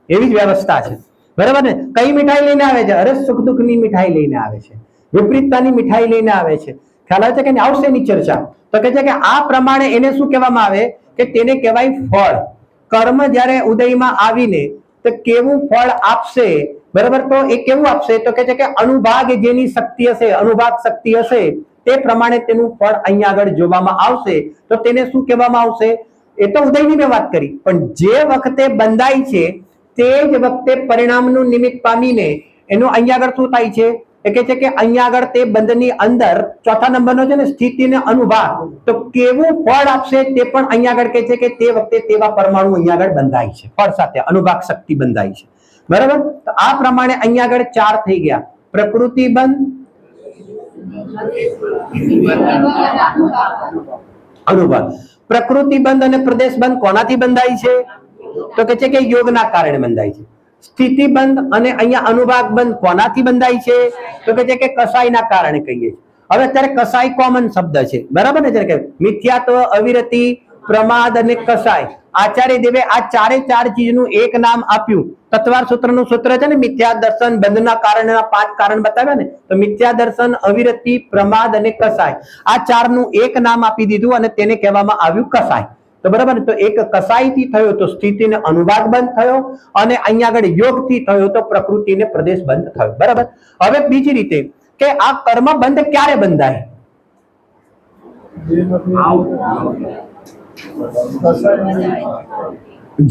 એવી જ વ્યવસ્થા છે. બરાબર ને? કઈ મીઠાઈ લઈને આવે છે? અરે સુખ દુઃખની મીઠાઈ લઈને આવે છે, વિપરીતતાની મીઠાઈ લઈને આવે છે. ખ્યાલ આવે છે કે આવશે એની ચર્ચા. તો કે છે કે આ પ્રમાણે એને શું કહેવામાં આવે કે તેને કહેવાય ફળ. કર્મ જ્યારે ઉદયમાં આવીને તો કેવું ફળ આપશે? બરાબર? તો એ કેવું આપશે? તો કે છે કે અનુભાગ જેની શક્તિ હશે, અનુભાગ શક્તિ હશે તે પ્રમાણે તેનું ફળ અહીંયા આગળ જોવામાં આવશે. તો તેને શું કહેવામાં આવશે? એ તો ઉદયની મેં વાત કરી, પણ જે વખતે બંધાય છે તે જ વખતે પરિણામનું નિમિત્ત પામીને એનું અહીંયા આગળ શું થાય છે? એ કહે છે કે અહીંયા આગળ તે બંધની અંદર ચોથા નંબરનો છે ને સ્થિતિને અનુભાગ, તો કેવું ફળ આપશે તે પણ અહીંયા આગળ કહે છે કે તે વખતે તેવા પરમાણુ અહીંયા આગળ બંધાય છે, ફળ સાથે અનુભાગ શક્તિ બંધાય છે. બરાબર? તો આ પ્રમાણે અહીંયા આગળ 4 થઈ ગયા: પ્રકૃતિ બંધ, અનુભાગ. પ્રકૃતિ બંધ અને પ્રદેશ બંધ કોનાથી બંધાય છે? તો કે છે કે યોગના કારણે બંધાય છે. સ્થિતિ બંધ અને અહીંયા અનુભાગ બંધ કોનાથી બંધાય છે? તો કે છે કે કસાયના કારણે કહીએ. હવે અત્યારે કસાય કોમન શબ્દ છે, બરાબર ને? મિથ્યાત્વ, અવિરતિ પ્રમાદ અને કસાય. આચાર્ય દેવે આ ચારે ચાર ચીજનું એક નામ આપ્યું. તત્વાર સૂત્રનું સૂત્ર છે ને, મિથ્યા દર્શન બંધના કારણના 5 કારણ બતાવ્યા ને, તો મિથ્યા દર્શન, અવિરતિ, પ્રમાદ અને કસાય, આ ચારનું એક નામ આપી દીધું અને તેને કહેવામાં આવ્યું કસાય. તો બરાબર, તો એક કસાયથી થયો તો સ્થિતિને અનુભાગ બંધ થયો, અને અહીંયા આગળ યોગથી થયો તો પ્રકૃતિને પ્રદેશ બંધ થયો. બરાબર. હવે બીજી રીતે કે આ કર્મ બંધ ક્યારે બંધાય?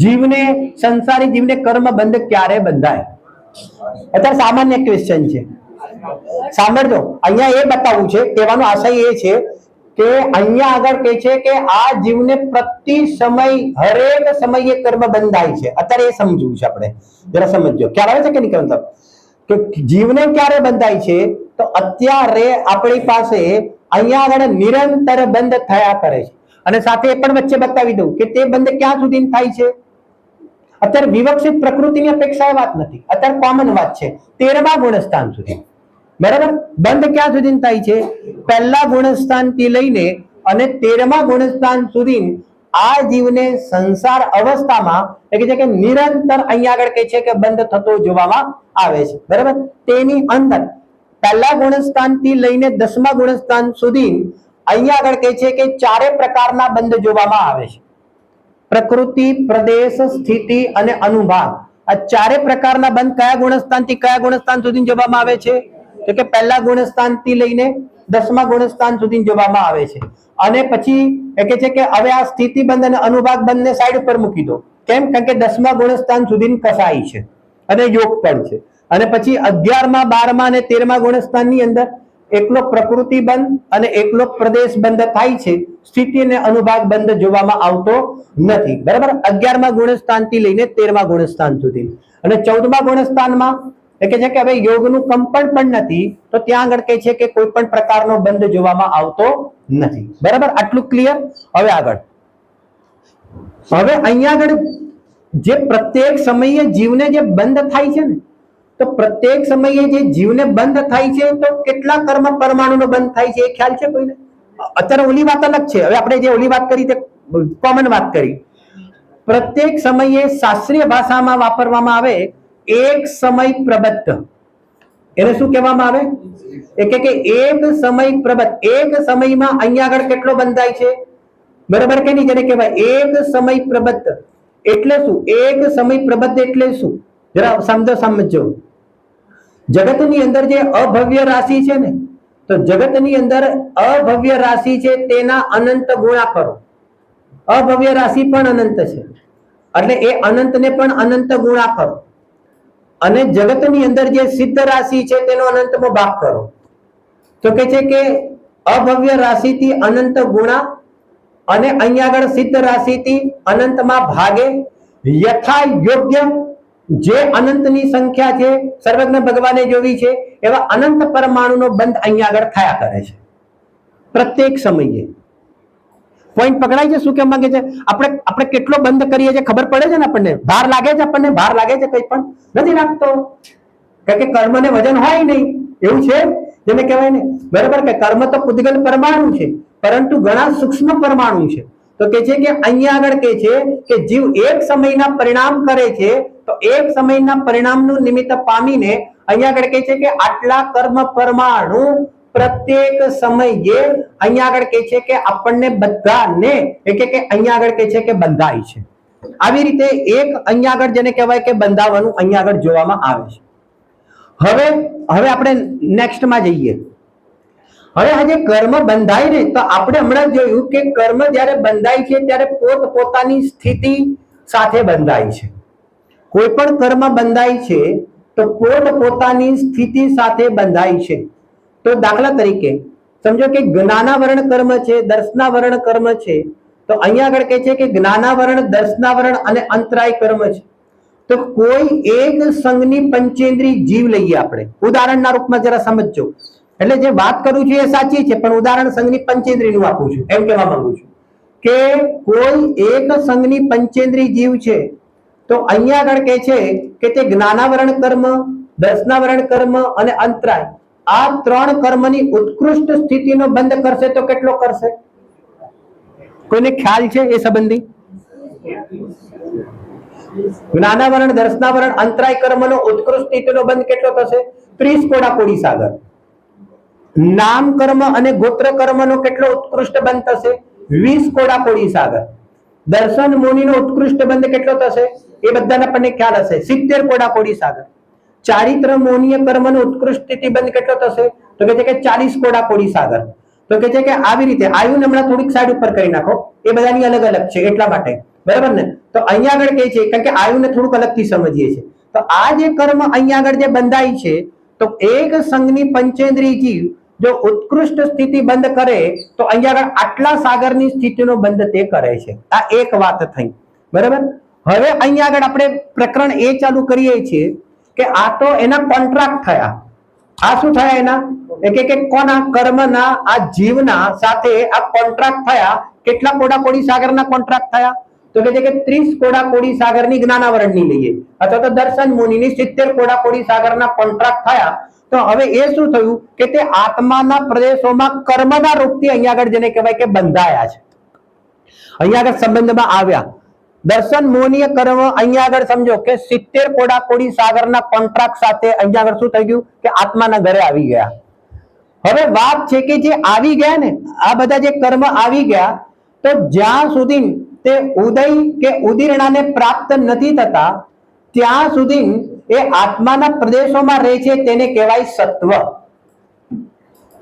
જીવને, સંસારી જીવને કર્મ બંધ ક્યારે બંધાય? અત્યારે સામાન્ય ક્વેશ્ચન છે, સાંભળજો. અહીંયા એ બતાવવું છે, કહેવાનો આશય એ છે કે અહીંયા આગળ કહે છે કે આ જીવને પ્રતિ સમય, હરેક સમયે કર્મ બંધાય છે. અત્યારે એ સમજવું છે આપણે, જરા સમજો. ખ્યાલ આવે છે કે નહીં? કે જીવને ક્યારે બંધાય છે? તો અત્યારે આપણી પાસે અહીંયા આગળ નિરંતર બંધ થયા કરે છે. અને સાથે એ પણ વચ્ચે બતાવી દઉં કે તે બંધ ક્યાં સુધી થાય છે. અત્યારે વિવક્ષિત પ્રકૃતિની અપેક્ષા એ વાત નથી, અત્યારે કોમન વાત છે, 13મા ગુણસ્થાન સુધી. બરાબર. બંધ ક્યાં સુધી થાય છે? પહેલા ગુણસ્થાન થી લઈને અને 13મા ગુણસ્થાન સુધી આ જીવને સંસાર અવસ્થામાં એટલે કે નિરંતર અહીંયા આગળ કહે છે કે બંધ થતો જોવામાં આવે છે. બરાબર. તેની અંદર પહેલા ગુણસ્થાન થી લઈને 10મા ગુણસ્થાન સુધી અહીંયા આગળ કહે છે કે ચારે પ્રકારના બંધ જોવામાં આવે છે. પ્રકૃતિ, પ્રદેશ, સ્થિતિ અને અનુભાગ. આ ચારે પ્રકારના બંધ કયા ગુણસ્થાનથી કયા ગુણસ્થાન સુધી જોવામાં આવે છે? તો કે પહેલા ગુણસ્થાનથી લઈને 10મા ગુણસ્થાન સુધી જોવામાં આવે છે. અને પછી એ કહે છે કે હવે આ સ્થિતિ બંધ અને અનુભાગ બંધને સાઈડ ઉપર મૂકી દો. કેમ? કારણ કે 10મા ગુણસ્થાન સુધી કસાય છે અને યોગ પણ છે. અને પછી 11મા, 12મા અને 13મા ગુણસ્થાનની અંદર એકલો પ્રકૃતિ બંધ અને એકલો પ્રદેશ બંધ થાય છે. સ્થિતિ અને અનુભાગ બંધ જોવામાં આવતો નથી. બરાબર. 11મા ગુણસ્થાનથી લઈને 13મા ગુણસ્થાન સુધી. અને 14મા ગુણસ્થાનમાં એ કહે છે કે હવે યોગનું કંપન પણ નથી, તો ત્યાં આગળ કહે છે કે કોઈ પણ પ્રકારનો બંધ જોવામાં આવતો નથી. બરાબર. આટલું ક્લિયર? હવે આગળ, હવે અહીંયા આગળ જે પ્રત્યેક સમયે જીવને જે બંધ થાય છે ને, તો પ્રત્યેક સમયે જે જીવને બંધ થાય છે તો કેટલા કર્મ પરમાણુનો બંધ થાય છે એ ખ્યાલ છે કોઈને? અત્યારે ઓલી વાત અલગ છે, હવે આપણે જે ઓલી વાત કરી તે કોમન વાત કરી. પ્રત્યેક સમયે શાસ્ત્રીય ભાષામાં વાપરવામાં આવે એક સમય પ્રબદ્ધ. એને શું કહેવામાં આવે? એ કે એક સમય પ્રબદ્ધ. એક સમયમાં અહીંયા આગળ કેટલો બંધાય છે? બરાબર કે નહીં? જેને કહેવાય એક સમય પ્રબદ્ધ. એટલે શું? એક સમય પ્રબદ્ધ એટલે શું? જરા સમજો. જગતની અંદર જે અભવ્ય રાશિ છે ને, તો જગતની અંદર અભવ્ય રાશિ છે તેના અનંત ગુણા કરો. અભવ્ય રાશિ પણ અનંત છે એટલે એ અનંતને પણ અનંત ગુણા કરો. અને જગતની અંદર જે સિદ્ધ રાશિ છે તેનો અનંતમાં ભાગ કરો. તો કે છે કે અભવ્ય રાશિથી અનંત ગુણા અને અહીંયા આગળ સિદ્ધ રાશિથી અનંતમાં ભાગે યથા યોગ્ય જે અનંતની સંખ્યા છે સર્વજ્ઞ ભગવાને જોવી છે એવા અનંત પરમાણુનો બંધ અહીંયા આગળ થયા કરે છે પ્રત્યેક સમયે. પોઈન્ટ પકડાય છે? શું કહેવા માંગે છે? આપણે કેટલો બંધ કરીએ છીએ ખબર પડે છે ને આપણને? ભાર લાગે છે? આપણને ભાર લાગે છે? કંઈ પણ નથી લાગતો, કારણ કે કર્મને વજન હોય નહીં. એવું છે જેને કહેવાય ને, બરાબર, કે કર્મ તો પૂતગલ પરમાણુ છે પરંતુ ઘણા સૂક્ષ્મ પરમાણુ છે. તો કે છે કે અહીંયા આગળ કે છે કે જીવ એક સમયના પરિણામ કરે છે, તો એક સમયના પરિણામનું નિમિત્ત પામીને અહીંયા આગળ કહે છે કે આટલા કર્મ પરમાણુ પ્રત્યેક સમયે અહીંયા આગળ કહે છે કે આપણને બધાને કે અહીંયા આગળ કહે છે કે બંધાય છે. આવી રીતે એક અહીંયા આગળ જેને કહેવાય કે બંધાવાનું અહીંયા આગળ જોવામાં આવે છે. હવે આપણે નેક્સ્ટમાં જઈએ. હવે આજે કર્મ બંધાય ને, તો આપણે હમણાં જોયું કે કર્મ જ્યારે બંધાય છે ત્યારે પોતપોતાની સ્થિતિ સાથે બંધાય છે. કોઈ પણ કર્મ બંધાય છે તો પોતપોતાની સ્થિતિ સાથે બંધાય છે. તો દાખલા તરીકે સમજો કે જ્ઞાનાવરણ કર્મ છે, દર્શનાવરણ કર્મ છે. તો અહીંયા આગળ કહે છે કે જ્ઞાનાવરણ, દર્શનાવરણ અને અંતરાય કર્મ છે. તો કોઈ એક સંઘની પંચેન્દ્રિય જીવ લઈએ આપણે, ઉદાહરણના રૂપમાં જરા સમજજો. એટલે જે વાત કરું છું એ સાચી છે, પણ ઉદાહરણ સંઘની પંચેન્દ્રિયનું આપું છું, એમ કહેવા માંગુ છું કે કોઈ એક સંઘની પંચેન્દ્રિય જીવ છે. તો અહીંયા આગળ કહે છે કે તે જ્ઞાનાવરણ કર્મ, દર્શનાવરણ કર્મ અને અંતરાય આ ત્રણ કર્મની ઉત્કૃષ્ટ સ્થિતિનો બંધ કરશે તો કેટલો કરશે? કોઈને ખ્યાલ છે એ સંબંધી? જ્ઞાનાવરણ, દર્શનાવરણ, અંતરાય કર્મનો ઉત્કૃષ્ટ સ્થિતિનો બંધ કેટલો થશે? 30 કોડા કોડી સાગર. નામ કર્મ અને ગોત્ર કર્મનો કેટલો ઉત્કૃષ્ટ બંધ થશે? 20 કોડા કોડી સાગર. દર્શન મુનિનો ઉત્કૃષ્ટ બંધ કેટલો થશે? એ બધાને આપણને ખ્યાલ હશે, 70 કોડા કોડી સાગર. ચારિત્ર મોનીય કર્મનો ઉત્કૃષ્ટ સ્થિતિ બંધ કેટલો થશે? તો કહે છે કે 40 કોડા કોડી સાગર. તો કહે છે કે આવી રીતે આયુને હમણાં થોડીક સાઈડ ઉપર કરી નાખો, એ બધાની અલગ અલગ છે એટલા માટે, બરાબર ને? તો અહીંયા આગળ કહે છે, કારણ કે આયુને થોડુંક અલગથી સમજીએ છીએ, તો આ જે કર્મ અહીંયા આગળ જે બંધાય છે, તો એક સંઘની પંચેન્દ્રિય જીવ જો ઉત્કૃષ્ટ સ્થિતિ બંધ કરે તો અહીંયા આગળ આટલા સાગરની સ્થિતિનો બંધ તે કરે છે. આ એક વાત થઈ, બરાબર? હવે અહીંયા આગળ આપણે પ્રકરણ એ ચાલુ કરીએ છીએ કે આ તો એના કોન્ટ્રાક્ટ થયા. આ શું થયા? એના કે કોના કર્મના, આ જીવના સાથે આ કોન્ટ્રાક્ટ થયા. કેટલા કોડા કોડી સાગરના કોન્ટ્રાક્ટ થયા? તો કહે છે કે 30 કોડા કોડી સાગરની જ્ઞાનાવરણની લઈએ અથવા તો દર્શન મુનિની 70 કોડા કોડી સાગરના કોન્ટ્રાક્ટ થયા. તો હવે એ શું થયું કે તે આત્માના પ્રદેશોમાં કર્મના રૂપથી અહીંયા આગળ જેને કહેવાય કે બંધાયા છે, અહીંયા આગળ સંબંધમાં આવ્યા. દર્શન મોનીય કર્મ અહીંયા આગળ સમજો કે 70 કોડા કોડી સાગરના કોન્ટ્રાક્ટ સાથે અહીંયા આગળ શું થઈ ગયું કે આત્માના ઘરે આવી ગયા. હવે વાત છે કે જે આવી ગયા ને, આ બધા જે કર્મ આવી ગયા, તો જ્યાં સુધી તે ઉદય કે ઉદીરણાને પ્રાપ્ત નથી થતા ત્યાં સુધી એ આત્માના પ્રદેશોમાં રહે છે, તેને કહેવાય સત્વ.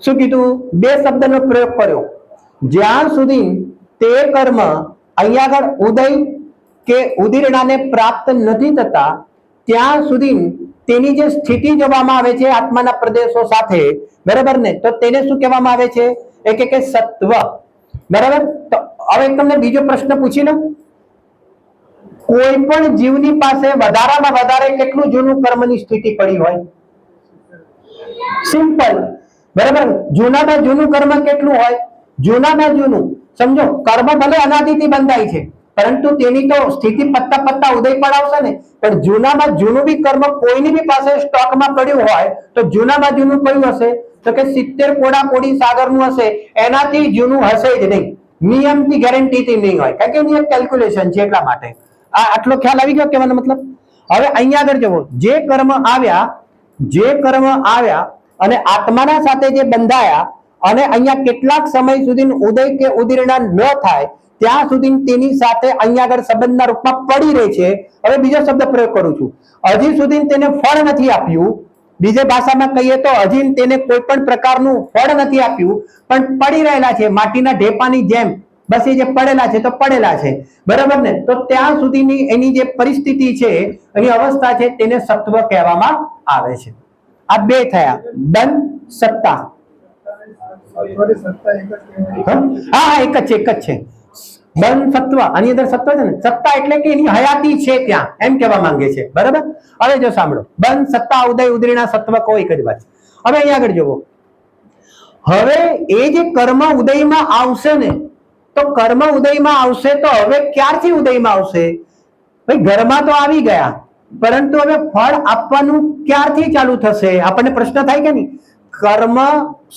શું કીધું? બે શબ્દનો પ્રયોગ કર્યો. જ્યાં સુધી તે કર્મ અહીંયા આગળ ઉદય કે ઉદીરણાને પ્રાપ્ત નથી થતા ત્યાં સુધી તેની જે સ્થિતિ જોવામાં આવે છે આત્માના પ્રદેશો સાથે, બરાબર ને? તો તેને શું કહેવામાં આવે છે? એ કે સત્વ, બરાબર? તો હવે તમને બીજો પ્રશ્ન પૂછી લો. કોઈ પણ જીવની પાસે વધારામાં વધારે કેટલું જૂનું કર્મની સ્થિતિ પડી હોય? સિમ્પલ, બરાબર? જૂનામાં જૂનું કર્મ કેટલું હોય? જૂનામાં જૂનું સમજો, કર્મ ભલે અનાદિથી બંધાય છે પરંતુ તેની તો સ્થિતિ પત્તા પત્તા ઉદય પણ આવશે ને. પણ જૂનામાં જૂનું બી કર્મ કોઈની બી પાસે સ્ટોકમાં પડ્યું હોય તો જૂનામાં જૂનું કયું હશે? તો કે 70 કોડા કોડી સાગરનું હશે. એનાથી જૂનું હશે જ નહીં, નિયમથી ગેરંટીથી નહીં હોય, કારણ કે એની એક કેલ્ક્યુલેશન છે. એટલા માટે આ આટલો ખ્યાલ આવી ગયો કહેવાનો મતલબ. હવે અહીંયા આગળ જુઓ, જે કર્મ આવ્યા અને આત્માના સાથે જે બંધાયા અને અહીંયા કેટલાક સમય સુધી ઉદય કે ઉદીરણા ન થાય ત્યાં સુધી તેની સાથે અહીંયા આગળ સંબંધના રૂપમાં પડી રહે છે. હવે બીજો શબ્દ પ્રયોગ કરું છું, હજી સુધી તેને ફળ નથી આપ્યું. બીજી ભાષામાં કહીએ તો હજી તેને કોઈ પણ પ્રકારનું ફળ નથી આપ્યું, પણ પડી રહેલા છે માટીના ઢેપાની જેમ. બસ એ જે પડેલા છે તો પડેલા છે, બરાબર ને? તો ત્યાં સુધીની એની જે પરિસ્થિતિ છે, એની અવસ્થા છે, તેને સત્વ કહેવામાં આવે છે. આ બે થયા, બંધ, સત્તા. હા, એક જ છે. બંધ સત્વ, આની અંદર સત્વ છે ને, સત્તા એટલે કે એની હયાતી છે ત્યાં, એમ કહેવા માંગે છે, બરાબર? હવે જો સાંભળો, બંધ, સત્તા, ઉદય, ઉદરીણા, સત્વ કહો, એક જ વાત. હવે અહીંયા આગળ જુઓ, હવે એ જે કર્મ ઉદયમાં આવશે ને, તો કર્મ ઉદયમાં આવશે તો હવે ક્યારથી ઉદયમાં આવશે? ભાઈ ઘરમાં તો આવી ગયા, પરંતુ હવે ફળ આપવાનું ક્યારથી ચાલુ થશે? આપણને પ્રશ્ન થાય કે નહીં? કર્મ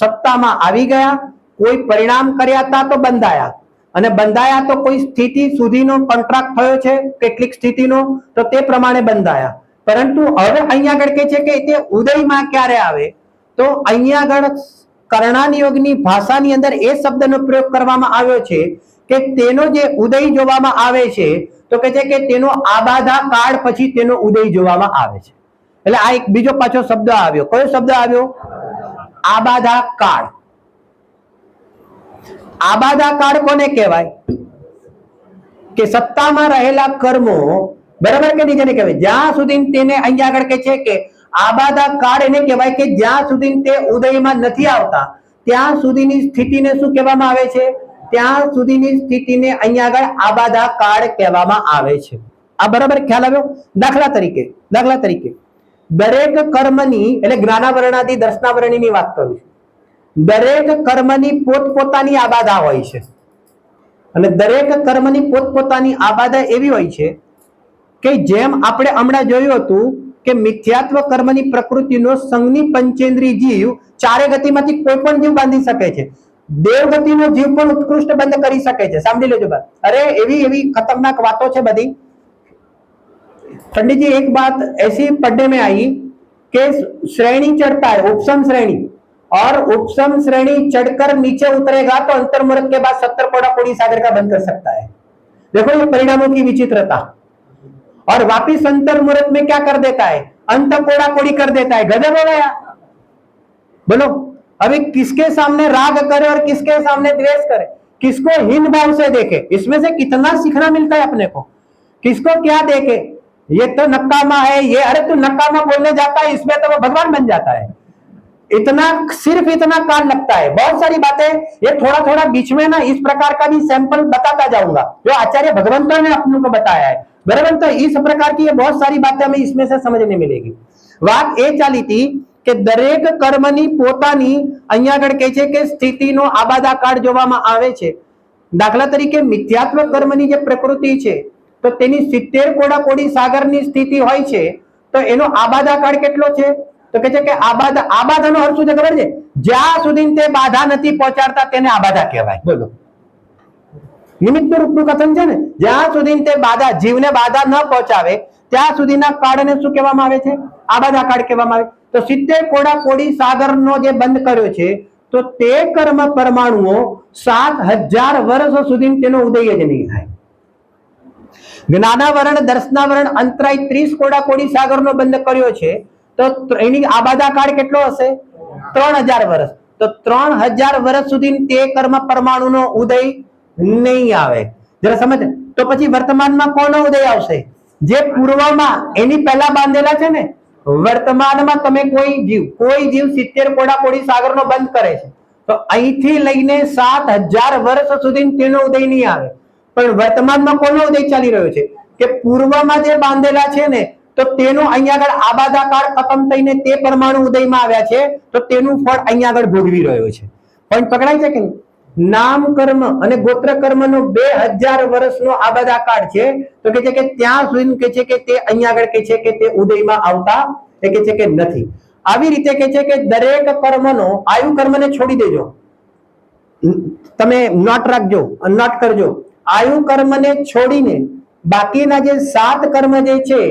સત્તામાં આવી ગયા, કોઈ પરિણામ કર્યા હતા તો બંધાયા, અને બંધાયા તો કોઈ સ્થિતિ સુધીનો કોન્ટ્રાક્ટ થયો છે કેટલીક સ્થિતિનો, તો તે પ્રમાણે બંધાયા. પરંતુ હવે અહીંયા આગળ કહે છે કે તે ઉદયમાં ક્યારે આવે? તો અહીંયા આગળ કર્ણાનિયોગની ભાષાની અંદર એ શબ્દનો પ્રયોગ કરવામાં આવ્યો છે કે તેનો જે ઉદય જોવામાં આવે છે, તો કહે છે કે તેનો આબાધા કાળ પછી તેનો ઉદય જોવામાં આવે છે. એટલે આ એક બીજો પાછો શબ્દ આવ્યો. કયો શબ્દ આવ્યો? આબાધા કાળ. આબાધા કાળ કોને કહેવાય? કે સત્તામાં રહેલા કર્મો, બરાબર કે નહીં, જેને કહેવાય જ્યાં સુધી તેને અહીંયા આગળ કહે છે કે આબાધા કાળ એને કહેવાય કે જ્યાં સુધી તે ઉદયમાં નથી આવતા ત્યાં સુધીની સ્થિતિને શું કહેવામાં આવે છે? ત્યાં સુધીની સ્થિતિને અહીંયા આગળ આબાધા કાળ કહેવામાં આવે છે. આ બરાબર ખ્યાલ આવ્યો? દાખલા તરીકે દરેક કર્મની, એટલે જ્ઞાનાવરણાદી દર્શનાવરણીની વાત કરું છું, દરેક કર્મની પોતપોતાની આબાધા હોય છે, અને દરેક કર્મની પોતપોતાની આબાધા એવી હોય છે કે જેમ આપણે હમણાં જોયું હતું કે મિથ્યાત્વ કર્મની પ્રકૃતિનો સંઘની પંચેન્દ્રિય જીવ ચારે ગતિમાંથી કોઈ પણ જીવ બાંધી શકે છે. દેવગતિનો જીવ પણ ઉત્કૃષ્ટ બંધ કરી શકે છે. સાંભળી લેજો બાત. अरे એવી खतरनाक बातों છે बदी. पंडित जी एक बात ऐसी पढ़ने में आई कि श्रेणी चढ़ता है, उपसम श्रेणी, और उपसम श्रेणी चढ़कर नीचे उतरेगा तो अंतर्मुहूर्त के बाद 70 कोड़ा कोड़ी सागर का बंद कर सकता है. देखो ये परिणामों की विचित्रता. और वापिस अंतर्मुहूर्त में क्या कर देता है, अंत कोड़ा कोड़ी कर देता है. गजब हो गया. बोलो अभी किसके सामने राग करे और किसके सामने द्वेष करे, किसको हीन भाव से देखे, इसमें से कितना सीखना मिलता है अपने को. किसको क्या देखे, ये तो नकामा है, ये अरे तू नकामा बोलने जाता है इसमें तो वो भगवान बन जाता है. इतना सिर्फ इतना काल लगता है. बहुत सारी बातें ये थोड़ा थोड़ा बीच में ना इस प्रकार का भी सैंपल बताता जाऊंगा जो आचार्य भगवंतों ने अपनों को बताया है. बराबर. तो इस प्रकार की ये बहुत सारी बातें हमें इसमें से समझने मिलेगी. વાત એ ચાલી હતી કે દરેક કર્મની પોતાની અહીંયા આગળ કહે છે કે સ્થિતિનો આબાદાકાળ જોવામાં આવે છે. દાખલા તરીકે મિથ્યાત્વ કર્મની જે પ્રકૃતિ છે તો તેની 70 કોડા કોડી સાગરની સ્થિતિ હોય છે તો એનો આબાદાકાળ કેટલો છે તો કહે છે કે આબાદાનો અર્થ શું છે ખબર છે, જ્યાં સુધી તે બાધા નથી પહોંચાડતા તેને આબાદા કહેવાય. બોલો નિમિત્ત રૂપનું કથન છે ને, જ્યાં સુધી તે બાધા જીવને બાધા ન પહોંચાવે ત્યાં સુધીના કાળને શું કહેવામાં આવે છે, આબાદાકાળ કહેવામાં આવે. તો 70 કોડા કોડી સાગરનો જે બંધ કર્યો છે તો તે કર્મ પરમાણુઓ 7000 વર્ષ સુધી તેનો ઉદય જ નહીં થાય. જ્ઞાનાવરણ દર્શનાવરણ અંતરાય 30 કોડા કોડી સાગરનો બંધ કર્યો છે તો એની આબાદાકાળ કેટલો હશે, 3000 વર્ષ. તો 3000 વર્ષ સુધી તે કર્મ પરમાણુનો ઉદય નહીં આવે. જરા સમજ. તો પછી વર્તમાનમાં કોનો ઉદય આવશે, જે પૂર્વમાં એની પહેલા બાંધેલા છે ને. વર્તમાનમાં તમે કોઈ જીવ 70 કોડા કોડી સાગરનો બંધ કરે છે તો અહીંથી લઈને 7000 વર્ષ સુધી તેનો ઉદય નહીં આવે. પણ વર્તમાનમાં કોનો ઉદય ચાલી રહ્યો છે કે પૂર્વમાં જે બાંધેલા છે ને તો તેનો અહીંયા આગળ આબાદાકાળ ખતમ થઈને તે પરમાણુ ઉદયમાં આવ્યા છે તો તેનું ફળ અહીંયા આગળ ભોગવી રહ્યો છે. પોઈન્ટ પકડાય છે કે નહીં. નામ કર્મ અને ગોત્ર કર્મનો 2000 વર્ષનો આબાદાકાળ છે તો કે છે કે ત્યાં સુધી કે છે કે તે અહીંયા આગળ કે છે કે તે ઉદયમાં આવતા એ કે છે કે નથી. આવી રીતે કે છે કે દરેક કર્મનો આયુ કર્મને છોડી દેજો, તમે નોટ રાખજો, નોટ કરજો. આયુ કર્મને છોડીને બાકીના જે 7 કર્મ જે છે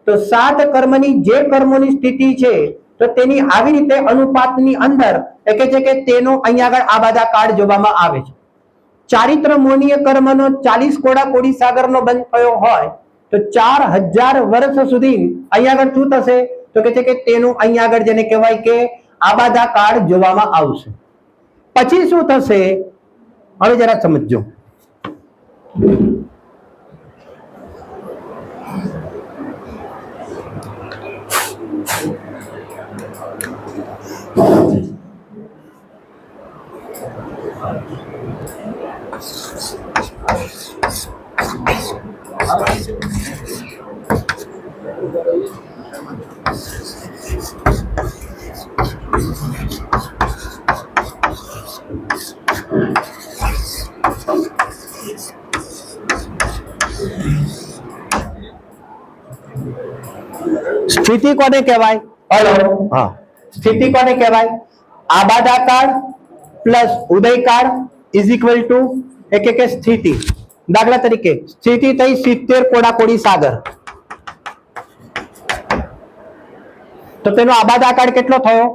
તો 7 કર્મની જે કર્મોની સ્થિતિ છે તો તેની આવી રીતે અનુપાતની અંદર એ કહે છે કે તેનો અહીંયા આગળ આબાદાકાળ જોવામાં આવે છે. ચારિત્ર મોનીય કર્મનો 40 કોડા કોડી સાગરનો બંધ થયો હોય તો 4000 વર્ષ સુધી અહીંયા આગળ શું થશે તો કહે છે કે તેનું અહીંયા આગળ જેને કહેવાય કે આબાદાકાળ જોવામાં આવશે. પછી શું થશે હવે જરા સમજજો. સ્થિતિ કોને કહેવાય, હેલો હા, સ્થિતિ કોને કહેવાય, આબાદાકાળ પ્લસ ઉદયકાળ ઇઝ ઇક્વલ ટુ એક એક સ્થિતિ. દાખલા તરીકે સ્થિતિ થઈ 70 કોડા કોડી સાગર તો તેનો આબાદાકાળ કેટલો થયો,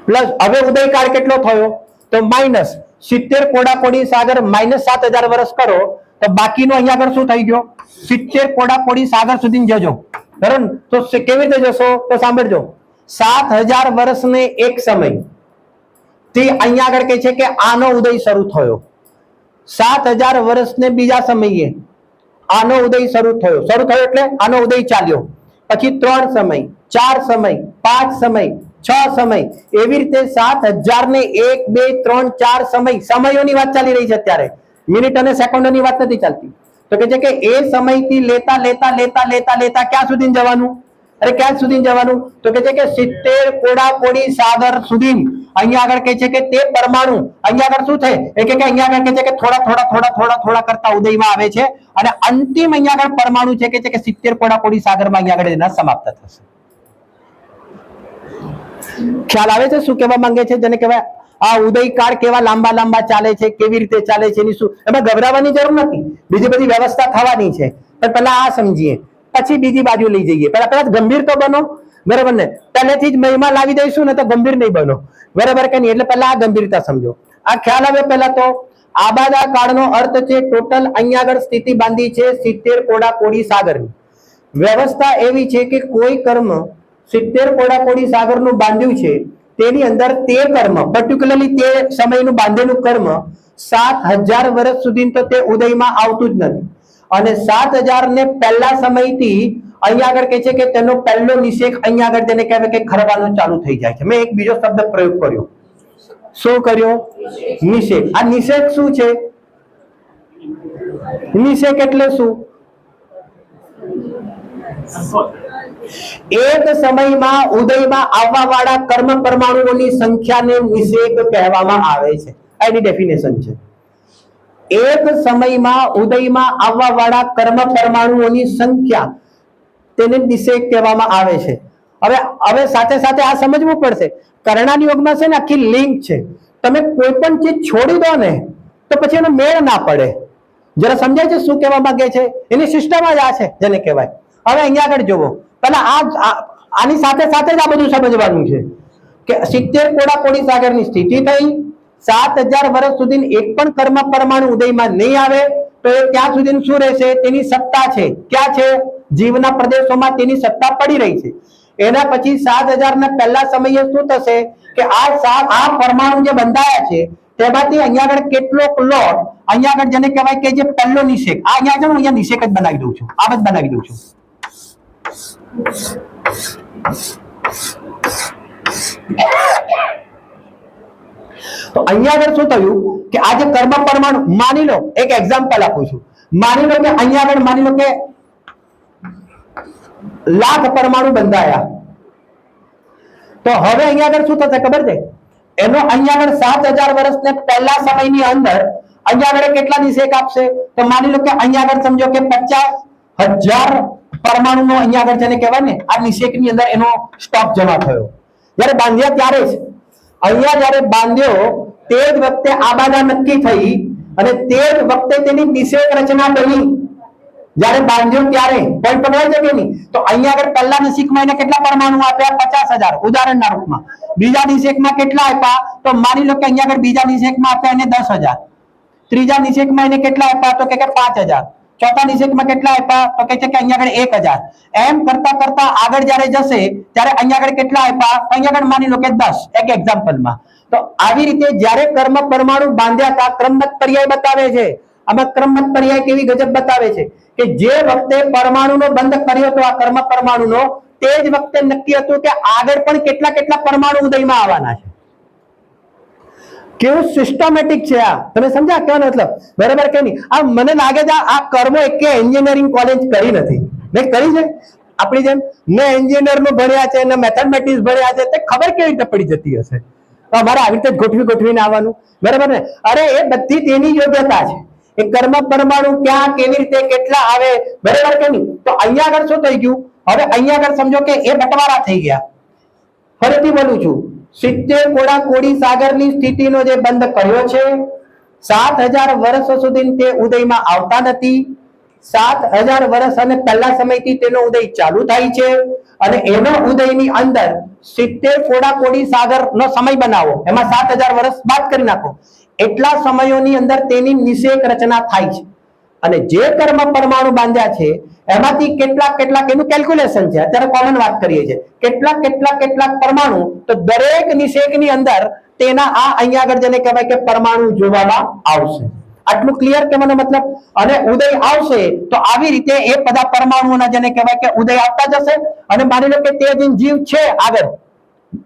પ્લસ હવે ઉદયકાળ કેટલો થયો તો માઇનસ 70 કોડા કોડી સાગર માઇનસ 7000 વર્ષ કરો તો બાકીનો અહીંયા આગળ શું થઈ ગયો 70 કોડા કોડી સાગર સુધી જજો. બરાબર. તો કેવી રીતે જશો તો સાંભળજો. 7000 વર્ષને એક સમય તે અહીંયા આગળ કહે છે કે આનો ઉદય શરૂ થયો, 7000 વર્ષને બીજા સમયે આનો ઉદય શરૂ થયો એટલે આનો ઉદય ચાલ્યો, પછી 3 સમય 4 સમય 5 સમય 6 સમય એવી રીતે 7000 ને 1 2 3 4 સમયોની વાત ચાલી રહી છે અત્યારે, મિનિટ અને સેકન્ડોની વાત નથી ચાલતી. તો કે છે કે એ સમયથી લેતા લેતા લેતા લેતા લેતા ક્યાં સુધી જવાનું, અરે ક્યાં સુધી જવાનું તો કે છે કે 70 કોડા કોડી સાગર સુધી અહીંયા આગળ કહે છે કે તે પરમાણુ અહીંયા આગળ શું થાય એ કે અહીંયા આગળ કહે છે કે થોડા થોડા થોડા થોડા થોડા કરતા ઉદયમાં આવે છે અને અંતિમ અહીંયા આગળ પરમાણુ છે કે 70 કોડા કોડી સાગરમાં અહીંયા આગળ એના સમાપ્ત થશે. ખ્યાલ આવે છે શું કહેવા માંગે છે? જેને કહેવાય આ ઉદયકાળ કેવા લાંબા લાંબા ચાલે છે, કેવી રીતે ચાલે છે, એની શું, એમાં ગભરાવાની જરૂર નથી, બીજી બધી વ્યવસ્થા થવાની છે, પણ પહેલા આ સમજીએ પછી બીજી બાજુ લઈ જઈએ. પહેલા ગંભીર તો બનો, બરાબર ને? પહેલેથી જ મહિમા લાવી દઈશું ને તો ગંભીર નહીં બનો, બરાબર કે નહીં? એટલે પહેલા આ ગંભીરતા સમજો. આ ખ્યાલ આવે પહેલા તો આબાદા કાળનો અર્થ છે ટોટલ અહીંયા આગળ સ્થિતિ બાંધી છે 70 કોડા કોડી સાગરની. વ્યવસ્થા એવી છે કે કોઈ કર્મ 70 કોડા કોડી સાગરનું બાંધ્યું છે, તેની અંદર તે કર્મ પર્ટિક્યુલરલી તે સમયનું બાંધેલું કર્મ 7000 વર્ષ સુધી તો તે ઉદયમાં આવતું જ નથી. અને 7000 ને પહેલા સમયથી અહીંયા આગળ કહે છે કે તેનો પહેલો નિષેક અહીંયા આગળ તેને કહેવાય કે ખરવાનો ચાલુ થઈ જાય છે. મેં એક બીજો શબ્દ પ્રયોગ કર્યો. શું કર્યો? નિષેક. આ નિષેક શું છે? નિષેક એટલે શું? એક સમયમાં ઉદયમાં આવવા વાળા કર્મ પરમાણુઓની સંખ્યાને નિષેક કહેવામાં આવે છે. એની ડેફિનેશન છે. એક સમયમાં ઉદયમાં આવવા વાળા કર્મ પરમાણુઓની સંખ્યા તેને નિષેક કહેવામાં આવે છે. હવે સાથે સાથે આ સમજવું પડશે, કર્ણાની યોગમાં છે ને આખી લિંક છે. તમે કોઈ પણ ચીજ છોડી દો ને તો પછી એનો મેળ ના પડે. જરા સમજાય છે શું કહેવા માંગે છે? એની સિસ્ટમ જ આ છે જેને કહેવાય. હવે અહીંયા આગળ જોવો, પહેલા આની સાથે સાથે જ આ બધું સમજવાનું છે કે 70 કોડા કોડી સાગરની સ્થિતિ થઈ, 7000 વર્ષ સુધી એક પણ કર્મ પરમાણુ ઉદયમાં નહીં આવે તો એ ત્યાં સુધી શું રહેશે? તેની સત્તા છે. ક્યાં છે? જીવના પ્રદેશોમાં તેની સત્તા પડી રહી છે. એના પછી 7000 ના પહેલા સમયે શું થશે કે આ પરમાણુ જે બંધાયા છે તેમાંથી અહીંયા આગળ કેટલોક લોટ અહીંયા આગળ જેને કહેવાય કે જે પહેલો નિષેક, આ અહીંયા નિષેક જ બનાવી દઉં છું, આ જ બનાવી દઉં છું. તો અહીંયા આગળ શું થયું કે આ જે કર્મ પરમાણુ, માની લો એક એક્ઝામ્પલ આપું છું, માની લો કે અહીંયા આગળ માની લો કે 1,00,000 પરમાણુ બંધાયા, તો હવે અહીંયા આગળ શું થશે ખબર છે? એનો અહીંયા આગળ 7000 વર્ષને પહેલા સમયની અંદર અહીંયા આગળ કેટલા નિષેક આપશે? તો માની લો કે અહીંયા આગળ સમજો કે 50,000 પરમાણુનો અહીંયા આગળ જેને કહેવાય ને આ નિષેકની અંદર એનો સ્ટોક જમા થયો. જ્યારે બાંધ્યા ત્યારે જ અહીંયા જ્યારે બાંધ્યો તે જ વખતે આબાદા નક્કી થઈ અને તે જ વખતે તેની નિષેક રચના બની. જ્યારે બાંધ્યો ત્યારે પોઈન્ટ પકડાય છે કે નહીં? તો અહીંયા આગળ પહેલા નિષેકમાં એને કેટલા પરમાણુ આપ્યા? 50,000 ઉદાહરણના રૂપમાં. બીજા નિષેકમાં કેટલા આપ્યા? તો માની લો કે અહીંયા આગળ બીજા નિષેકમાં આપ્યા એને 10,000. ત્રીજા નિષેકમાં એને કેટલા આપ્યા? તો કે 5,000. ચોથા નિષેકમાં કેટલા આપ્યા? તો કે છે કે અહીંયા આગળ 1,000. એમ કરતા કરતા આગળ જ્યારે જશે ત્યારે અહીંયા આગળ કેટલા આપ્યા? તો અહીંયા આગળ માની લો કે 10, એક એક્ઝામ્પલમાં. તો આવી રીતે જ્યારે કર્મ પરમાણુ બાંધ્યા હતા, ક્રમબદ્ધ પર્યાય બતાવે છે. આમાં ક્રમબદ્ધ પર્યાય કેવી ગજબ બતાવે છે કે જે વખતે પરમાણુનો બંધ કર્યો હતો આ કર્મ પરમાણુનો, તે જ વખતે નક્કી હતું કે આગળ પણ કેટલા કેટલા પરમાણુ ઉદયમાં આવવાના છે. કેવું સિસ્ટમેટિક છે આ, તમે સમજ્યા કેવાનો મતલબ? બરાબર કે નહીં? આ મને લાગે છે આ કર્મો એકે એન્જિનિયરિંગ કોલેજ કરી નથી. મેં કરી છે આપણી જેમ? ને એન્જિનિયર નું ભણ્યા છે ને મેથેમેટિક્સ ભણ્યા છે, તે ખબર કેવી રીતે પડી જતી હશે? તો અમારે આવી રીતે ગોઠવીને આવવાનું, બરાબર ને? અરે એ બધી તેની યોગ્યતા છે. એ કર્મ પરમાણુ ક્યાં કેવી રીતે કેટલા આવે, બરાબર કે નહીં? તો અહીંયા આગળ શું થઈ ગયું? હવે અહીંયા આગળ સમજો કે એ બટવારા થઈ ગયા. ફરીથી બોલું છું, 70 કોડા કોડી સાગરની સ્થિતિનો જે બંધ કર્યો છે, 7000 વર્ષ સુધી તે ઉદયમાં આવતા નથી. 7000 વર્ષ અને પહેલા સમયથી તેનો ઉદય ચાલુ થાય છે અને એનો ઉદયની અંદર 70 કોડા કોડી સાગરનો સમય બનાવો, એમાં 7000 વર્ષ બાદ કરી નાખો, એટલા સમયોની અંદર તેની નિષેક રચના થાય છે. અને જે કર્મ પરમાણુ બાંધ્યા છે એમાંથી કેટલાક એનું કેલ્ક્યુલેશન છે. અત્યારે કોમન વાત કરીએ છીએ, કેટલાક પરમાણુ, તો દરેક નિષેકની અંદર તેના આ અહીંયા આગળ જેને કહેવાય કે પરમાણુ જોવામાં આવશે. આટલું ક્લિયર કહેવાનો મતલબ? અને ઉદય આવશે તો આવી રીતે એ બધા પરમાણુઓના જેને કહેવાય કે ઉદય આવતા જશે. અને માની લો કે તે જીવ છે આગળ,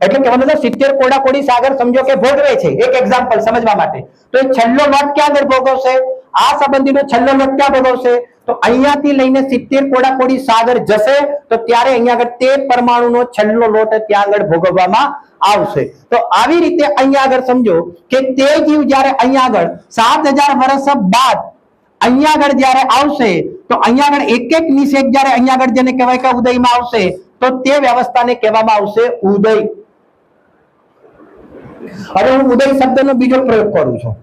એટલે કહેવાનો મતલબ 70 કોડા કોડી સાગર સમજો કે ભોગવે છે. એક એક્ઝામ્પલ સમજવા માટે, તો એ છેલ્લો લોટ ક્યાં આગળ ભોગવશે? આ સંબંધીનો છેલ્લો લોટ ક્યાં ભોગવશે? તો અહીંયાથી લઈને 70 કોડા કોડી સાગર જશે તો ત્યારે અહીંયા આગળ તે પરમાણુનો છેલ્લો લોટ ત્યાં આગળ ભોગવવામાં આવશે. તો આવી રીતે અહીંયા આગળ સમજો કે તે જીવ જ્યારે અહીંયા આગળ 7000 વર્ષ બાદ અહીંયા આગળ જ્યારે આવશે તો અહીંયા આગળ એક એક નિષેક જ્યારે અહીંયા આગળ જેને કહેવાય કે ઉદયમાં આવશે તો તે વ્યવસ્થાને કહેવામાં આવશે ઉદય. હવે હું ઉદય શબ્દનો બીજો પ્રયોગ કરું છું.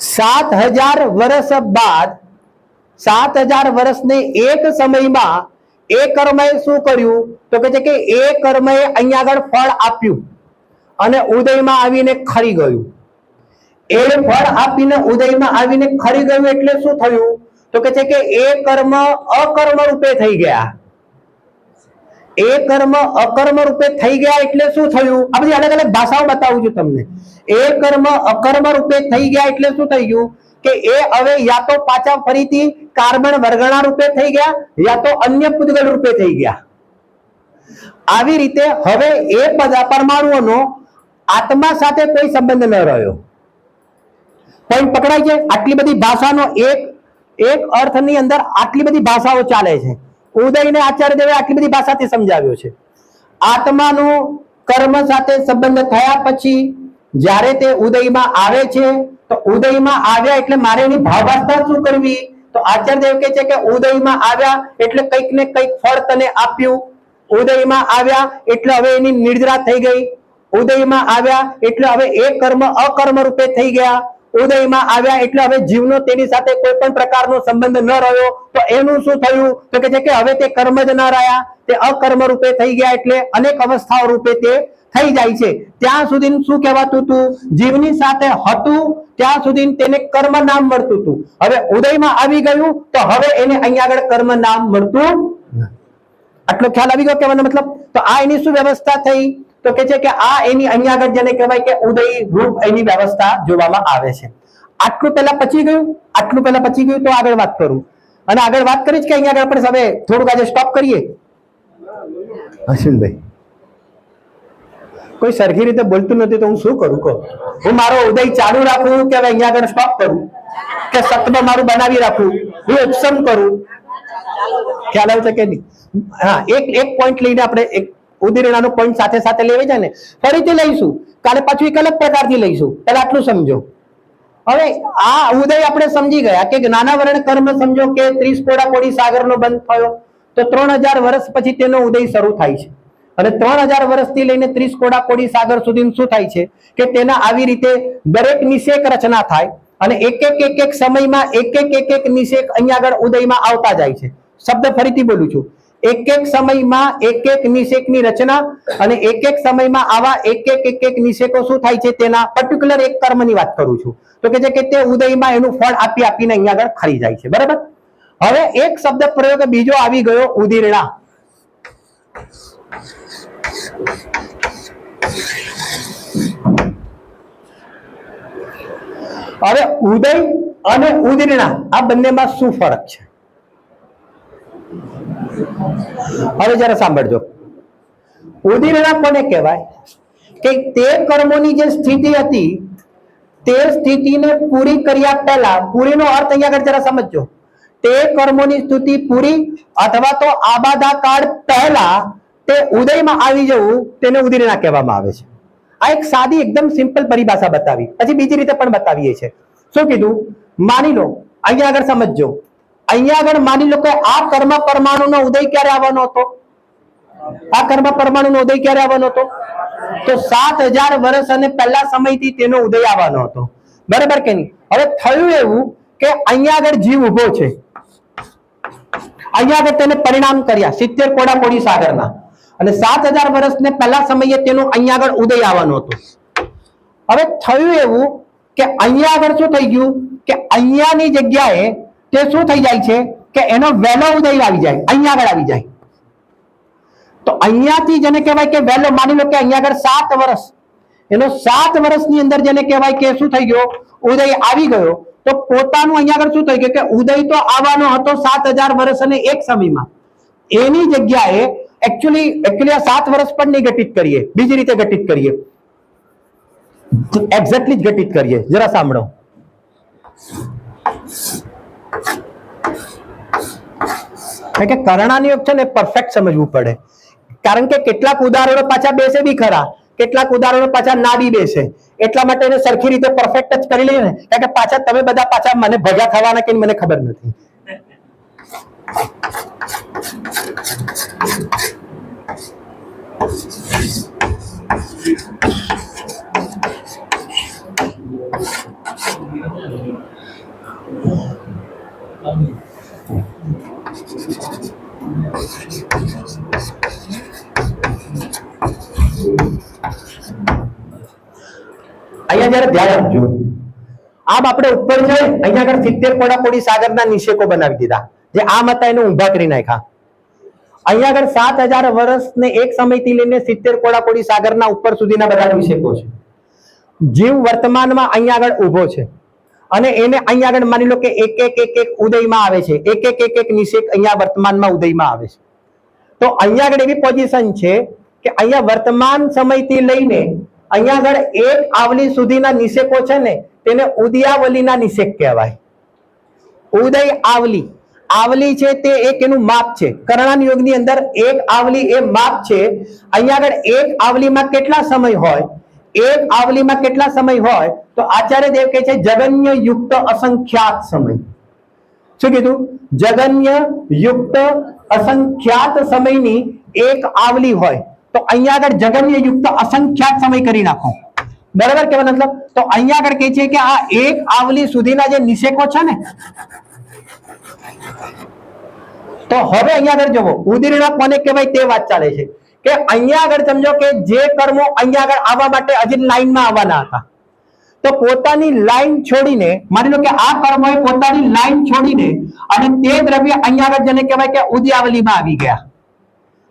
7000 વર્ષ બાદ 7000 વર્ષને એક સમયમાં એ કર્મએ શું કર્યું તો કે છે કે એ કર્મએ અહીંયા આગળ ફળ આપ્યું અને ઉદયમાં આવીને ખરી ગયું. એ ફળ આપીને ઉદયમાં આવીને ખરી ગયું એટલે શું થયું તો કે છે કે એ કર્મ અકર્મ રૂપે થઈ ગયા. એ કર્મ અકર્મ રૂપે થઈ ગયા એટલે શું થયું? આ બધી અલગ અલગ ભાષાઓ બતાવું છું તમને. એ કર્મ અકર્મ રૂપે થઈ ગયા એટલે શું થઈ ગયું કે એ હવે યા તો પાછા ફરીથી કાર્બન વર્ગણા રૂપે થઈ ગયા યા તો અન્ય પૂતગલ રૂપે થઈ ગયા. આવી રીતે હવે એ પરમાણુઓનો આત્મા સાથે કોઈ સંબંધ ન રહ્યો. પોઈન્ટ પકડાય છે? આટલી બધી ભાષાનો એક અર્થની અંદર આટલી બધી ભાષાઓ ચાલે છે. ઉદયને આચાર્યદેવે આટલી બધી ભાષાથી સમજાવ્યો છે. આત્માનો કર્મ સાથે સંબંધ થયા પછી જ્યારે તે ઉદયમાં આવે છે તો ઉદયમાં આવ્યા એટલે મારે એની ભાવાવસ્થા શું કરવી તો આચાર્યદેવ કહે છે કે ઉદયમાં આવ્યા એટલે કંઈક ને કંઈક ફળ તને આપ્યું. ઉદયમાં આવ્યા એટલે હવે એની નિર્જરા થઈ ગઈ. ઉદયમાં આવ્યા એટલે હવે એ કર્મ અકર્મ રૂપે થઈ ગયા. ઉદયમાં આવ્યા એટલે હવે જીવનો તેની સાથે કોઈ પણ પ્રકારનો સંબંધ ન રહ્યો તો એનું શું થયું તો કે છે કે હવે તે કર્મ જ ન રહ્યા, તે અકર્મ રૂપે થઈ ગયા એટલે અનેક અવસ્થાઓ રૂપે તે થઈ જાય છે. ત્યાં સુધી શું કહેવાતું હતું? જીવની સાથે હતું ત્યાં સુધી તેને કર્મ નામ મળતું હતું. હવે ઉદયમાં આવી ગયું તો હવે એને અહીંયા આગળ કર્મ નામ મળતું. આટલો ખ્યાલ આવી ગયો કહેવાનો મતલબ? તો આ એની શું વ્યવસ્થા થઈ તો કે છે કે આ એની અહીંયા આગળ જેને કહેવાય કે ઉદય રૂપ એની વ્યવસ્થા જોવામાં આવે છે. આટલું પહેલા પચી ગયું, આટલું પહેલા પચી ગયું તો આગળ વાત કરું અને આગળ વાત કરીશ કે અહીંયા આગળ આપણે હવે થોડુંક આજે સ્ટોપ કરીએ. અશ્વિનભાઈ કોઈ સરખી રીતે બોલતું નથી તો હું શું કરું કહો? હું મારો ઉદય ચાલુ રાખું કે હવે અહીંયા આગળ સ્ટોપ કરું કે સત્વ મારું બનાવી રાખું, હું ઉપસમ કરું? ખ્યાલ આવે છે કે નહીં? હા, એક પોઈન્ટ લઈને આપણે એક ઉદીરણાનો પોઈન્ટ સાથે સાથે લેવી છે ને ફરીથી લઈશું. કાલે પાછું એક અલગ પ્રકારથી લઈશું. પહેલા આટલું સમજો. હવે આ ઉદય આપણે સમજી ગયા કે જ્ઞાનાવરણ કર્મ સમજો કે 30 કોડા કોડી સાગરનો બંધ થયો તો 3000 વર્ષ પછી તેનો ઉદય શરૂ થાય છે અને 3000 વર્ષથી લઈને 30 કોડા કોડી સાગર સુધી શું થાય છે કે તેના આવી રીતે દરેક નિષેક રચના થાય અને એક સમયમાં એક નિષેક અહીંયા આગળ ઉદયમાં આવતા જાય છે. શબ્દ ફરીથી બોલું છું. એક સમયમાં એક નિષેકની રચના અને એક સમયમાં આવા એક નિષેકો શું થાય છે તેના પર્ટિક્યુલર એક કર્મની વાત કરું છું તો કે છે કે તે ઉદયમાં એનું ફળ આપીને અહીંયા આગળ ખરી જાય છે. બરાબર? હવે એક શબ્દ પ્રયોગ બીજો આવી ગયો, ઉદીરણા. હવે ઉદય અને ઉદીરણા આ બંનેમાં શું ફરક છે? હવે જરા સાંભળજો. ઉદીરણા કોને કહેવાય કે તે કર્મોની જે સ્થિતિ હતી તે સ્થિતિને પૂરી કર્યા પહેલા, પૂરીનો અર્થ અહીંયા આગળ જરા સમજજો, તે કર્મોની સ્થિતિ પૂરી અથવા તો આબાદા કાળ પહેલા તે ઉદયમાં આવી જવું તેને ઉદીરણા કહેવામાં આવે છે. આ એક સાદી એકદમ સિમ્પલ પરિભાષા બતાવી. પછી બીજી રીતે પણ બતાવીએ છીએ. શું કીધું? માની લો અહીંયા આગળ સમજજો. અહીંયા આગળ માની લો કે આ કર્મ પરમાણુનો ઉદય ક્યારે આવવાનો હતો? આ કર્મ પરમાણુનો ઉદય ક્યારે આવવાનો હતો? તો 7000 વર્ષ અને પહેલા સમયથી તેનો ઉદય આવવાનો હતો. બરાબર કે નહીં? હવે થયું એવું કે અહીંયા આગળ જીવ ઉભો છે, અહીંયા આગળ તેને પરિણામ કર્યા 70 કોડા કોડી સાગરના અને 7000 વર્ષને પહેલા સમયે તેનો અહીંયા આગળ ઉદય આવવાનો હતો. હવે થયું એવું કે અહીંયા આગળ શું થઈ ગયું કે અહીંયાની જગ્યાએ તે શું થઈ જાય છે કે એનો વહેલો ઉદય આવી જાય, અહીંયા આગળ આવી જાય. તો અહીંયાથી જેને કહેવાય કે વહેલો, માની લો કે અહીંયા આગળ 7 વર્ષ, એનો 7 વર્ષની અંદર જેને કહેવાય કે શું થઈ ગયો? ઉદય આવી ગયો. તો પોતાનું અહીંયા આગળ શું થઈ ગયું કે ઉદય તો આવવાનો હતો 7000 વર્ષ અને એક સમયમાં, એની જગ્યાએ એકચ્યુઅલી આ 7 વર્ષ પણ નહીં ઘટિત કરીએ, બીજી રીતે ઘટિત કરીએ, એક્ઝેક્ટલી જ ઘટિત કરીએ. જરા સાંભળો. કે કરણાની છે ને પરફેક્ટ સમજવું પડે, કારણ કે કેટલાક ઉદાહરણો પાછા બેસે બી ખરા, કેટલાક ઉદાહરણો પાછા ના બી બેસે. એટલા માટે એને સરખી રીતે પરફેક્ટ જ કરી લઈએ ને, કારણ કે પાછા તમે બધા પાછા મને ભેગા થવાના કે મને ખબર નથી. અહીંયા જયારે ધ્યાન આપજો, આમ આપણે ઉપર છે અહીંયા આગળ 70 કોડાકોડી સાગરના નિષેકો બનાવી દીધા, જે આમ હતા એને ઊભા કરી નાખ્યા. અહીંયા આગળ 7000 વર્ષને એક સમયથી લઈને 70 કોડાકોડી સાગરના ઉપર સુધીના બધા નિષેકો છે. જીવ વર્તમાનમાં અહીંયા આગળ ઊભો છે અને એને અહીંયા આગળ માની લો કે એક એક ઉદયમાં આવે છે, એક નિષેક અહીંયા વર્તમાનમાં ઉદયમાં આવે છે. તો અહીંયા આગળ એવી પોઝિશન છે કે અહીંયા વર્તમાન સમયથી લઈને અહીંયા આગળ એક આવલી સુધીના નિષેકો છે ને તેને ઉદયાવલીના નિષેક કહેવાય. ઉદય આવલી, આવલી છે તે એક એનું માપ છે. કર્ણાન યોગની અંદર એક આવલી એ માપ છે. અહીંયા આગળ એક આવલીમાં કેટલા સમય હોય, એક આવલીમાં કેટલા સમય હોય તો આચાર્ય દેવ કહે છે જગન્ય યુક્ત અસંખ્યાત સમય. શું કીધું? જગન્ય યુક્ત અસંખ્યાત સમયની એક આવલી હોય તો અહીંયા આગળ જગન્ય યુક્ત અસંખ્યાત સમય કરી નાખો. બરાબર કહેવાનો મતલબ? તો અહીંયા આગળ કહે છે કે આ એક આવલી સુધીના જે નિષેકો છે ને, તો હવે અહીંયા આગળ જુઓ ઉદીર્ણા કોને કહેવાય તે વાત ચાલે છે કે અહીંયા આગળ સમજો કે જે કર્મો અહીંયા આગળ આવવા માટે હજી લાઈનમાં આવવાના હતા, તો પોતાની લાઈન છોડીને માની લો કે આ કર્મોએ પોતાની લાઈન છોડીને અને તે દ્રવ્ય અહીંયા આગળ જેને કહેવાય કે ઉદ્યાવલીમાં આવી ગયા.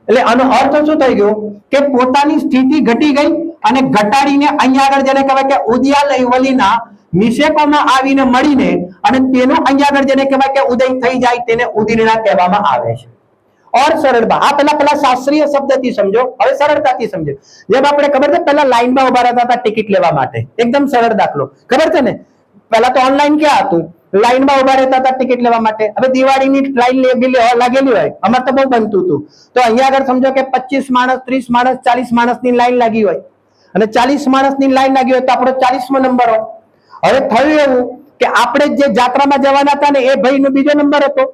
એટલે આનો અર્થ શું થઈ ગયો કે પોતાની સ્થિતિ ઘટી ગઈ અને ઘટાડીને અહીંયા આગળ જેને કહેવાય કે ઉદ્યાવલીના નિષેકોમાં આવીને મળીને અને તેનો અહીંયા આગળ જેને કહેવાય કે ઉદય થઈ જાય તેને ઉદીર્ણા કહેવામાં આવે છે. और सरलता આ પેલા શાસ્ત્રીય શબ્દથી સમજો, હવે સરળતાથી સમજો. જેમ આપણે ખબર છે પહેલા લાઈનમાં ઉભા રહેતા હતા ટિકિટ લેવા માટે, એકદમ સરળ દાખલો ખબર છે ને. પહેલા તો ઓનલાઈન ક્યાં હતું, લાઈનમાં ઉભા રહેતા હતા ટિકિટ લેવા માટે. હવે દિવાળીની લાઈન લાગેલી હોય, અમારે તો બહુ બનતું હતું, તો અહીંયા આગળ સમજો કે 25 માણસ 30 માણસ 40 માણસની લાઈન લાગી હોય અને 40 માણસની લાઈન લાગી હોય તો આપણો 40મો નંબર હોય. હવે થયું એવું કે આપણે જે જાત્રામાં જવાના હતા ને એ ભાઈનો બીજો નંબર હતો.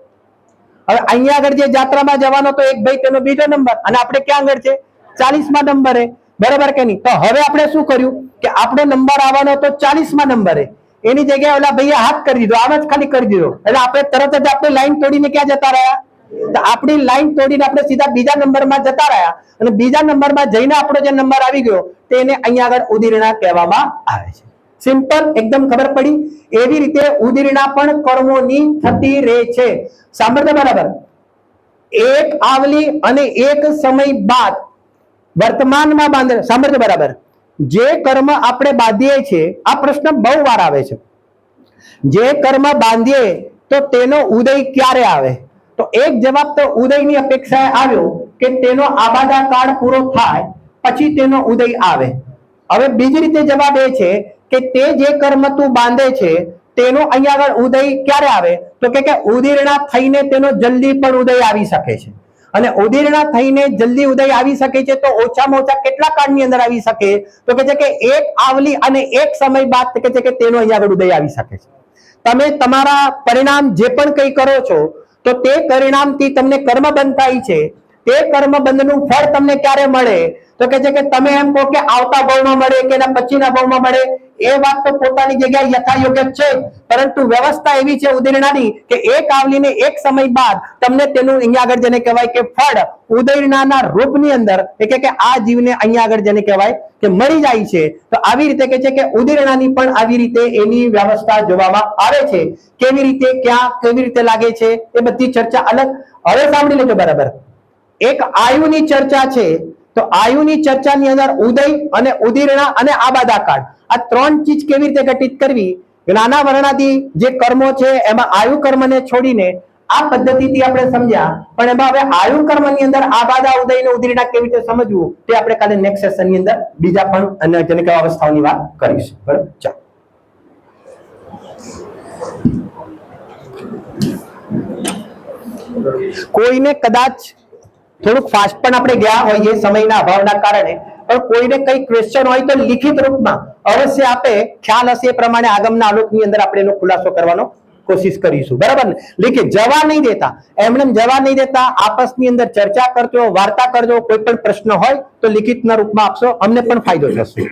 હવે અહીંયા આગળ જે જાત્રામાં જવાનો તો એક ભાઈ તેનો બીજો નંબર અને આપણે ક્યાં આગળ છે 40મા નંબરે. બરાબર કે નહીં? તો હવે આપણે શું કર્યું કે આપણો નંબર આવવાનો તો 40મા નંબરે, એની જગ્યાએ ઓલા ભાઈએ હાથ કરી દીધો, આમ જ ખાલી કરી દીધો. એટલે આપણે તરત જ આપણી લાઈન તોડીને ક્યાં જતા રહ્યા? તો આપણી લાઈન તોડીને આપણે સીધા બીજા નંબરમાં જતા રહ્યા અને બીજા નંબરમાં જઈને આપણો જે નંબર આવી ગયો તેને અહીંયા આગળ ઉદીર્ણા કહેવામાં આવે છે. સિમ્પલ, એકદમ ખબર પડી. એવી રીતે ઉદીર્ણા પણ કર્મોની થતી રહે છે. સાંભળજો બરાબર. એક આવલી અને એક સમય બાદ વર્તમાનમાં બાંધે, સાંભળજો બરાબર, જે કર્મ આપણે બાંધીએ છીએ, આ પ્રશ્ન બહુ વાર આવે છે, જે કર્મ બાંધીએ તો તેનો ઉદય ક્યારે આવે? તો એક જવાબ તો ઉદયની અપેક્ષાએ આવ્યો કે તેનો આબાદા કાળ પૂરો થાય પછી તેનો ઉદય આવે. હવે બીજી રીતે જવાબ એ છે કે તે જે કર્મ તું બાંધે છે તેનો અહીંયા આગળ ઉદય ક્યારે આવે? તો કે ઉદીર્ણા થઈને તેનો જલ્દી પણ ઉદય આવી શકે છે. અને ઉદીર્ણા થઈને જલ્દી ઉદય આવી શકે છે તો ઓછામાં ઓછા કેટલા કાળની અંદર આવી શકે? તો કે છે કે એક આવલી અને એક સમય બાદ કે છે કે તેનો અહીંયા આગળ ઉદય આવી શકે છે. તમે તમારા પરિણામ જે પણ કંઈ કરો છો તો તે પરિણામથી તમને કર્મ બંધ થાય છે. તે કર્મ બંધનું ફળ તમને ક્યારે મળે? તો કે છે કે તમે એમ કહો કે આવતા ભાવમાં મળે કે એના પછીના ભાવમાં મળે, એ વાત તો પોતાની જગ્યાએ યથાયોગ્ય છે, પરંતુ વ્યવસ્થા એવી છે ઉદીર્ણાની કે એક આવલીને એક સમય બાદ તમને તેનું અહીંયા આગળ જેને કહેવાય કે ફળ ઉદીર્ણાના રૂપની અંદર એટલે કે આ જીવને અહીંયા આગળ જેને કહેવાય કે મળી જાય છે. તો આવી રીતે કે છે કે ઉદીર્ણાની પણ આવી રીતે એની વ્યવસ્થા જોવામાં આવે છે. કેવી રીતે, ક્યાં, કેવી રીતે લાગે છે એ બધી ચર્ચા અલગ. હવે સાંભળી લેજો બરાબર. એક આયુની ચર્ચા છે, તો આયુની ચર્ચાની અંદર ઉદય અને ઉદીર્ણા અને આબાદાકાળ આ ત્રણ ચીજ કેવી રીતે ઘટિત કરવી, જ્ઞાના વર્ણાદી જે કર્મો છે એમાં આયુ કર્મને છોડીને આ પદ્ધતિથી આપણે સમજ્યા. પણ એમાં હવે આયુ કર્મની અંદર આબાદા ઉદય અને ઉદીર્ણા કેવી રીતે સમજવું તે આપણે કાલે નેક્સ્ટ સેશનની અંદર બીજા પણ અને જેને કહેવાય અવસ્થાઓની વાત કરીશું. બરાબર, ચાલો. કોઈને કદાચ થોડુંક ફાસ્ટ પણ આપણે ગયા હોઈએ સમયના અભાવના કારણે, પણ કોઈને કઈ ક્વેશ્ચન હોય તો લિખિત રૂપમાં અવશ્ય આપે, ખ્યાલ હશે એ પ્રમાણે આગમના આલોકની અંદર આપણે એનો ખુલાસો કરવાનો કોશિશ કરીશું. બરાબર ને? લિખિત જવા નહીં દેતા, એમને જવા નહીં દેતા, આપસની અંદર ચર્ચા કરજો, વાર્તા કરજો. કોઈ પણ પ્રશ્ન હોય તો લિખિતના રૂપમાં આપશો, અમને પણ ફાયદો થશે.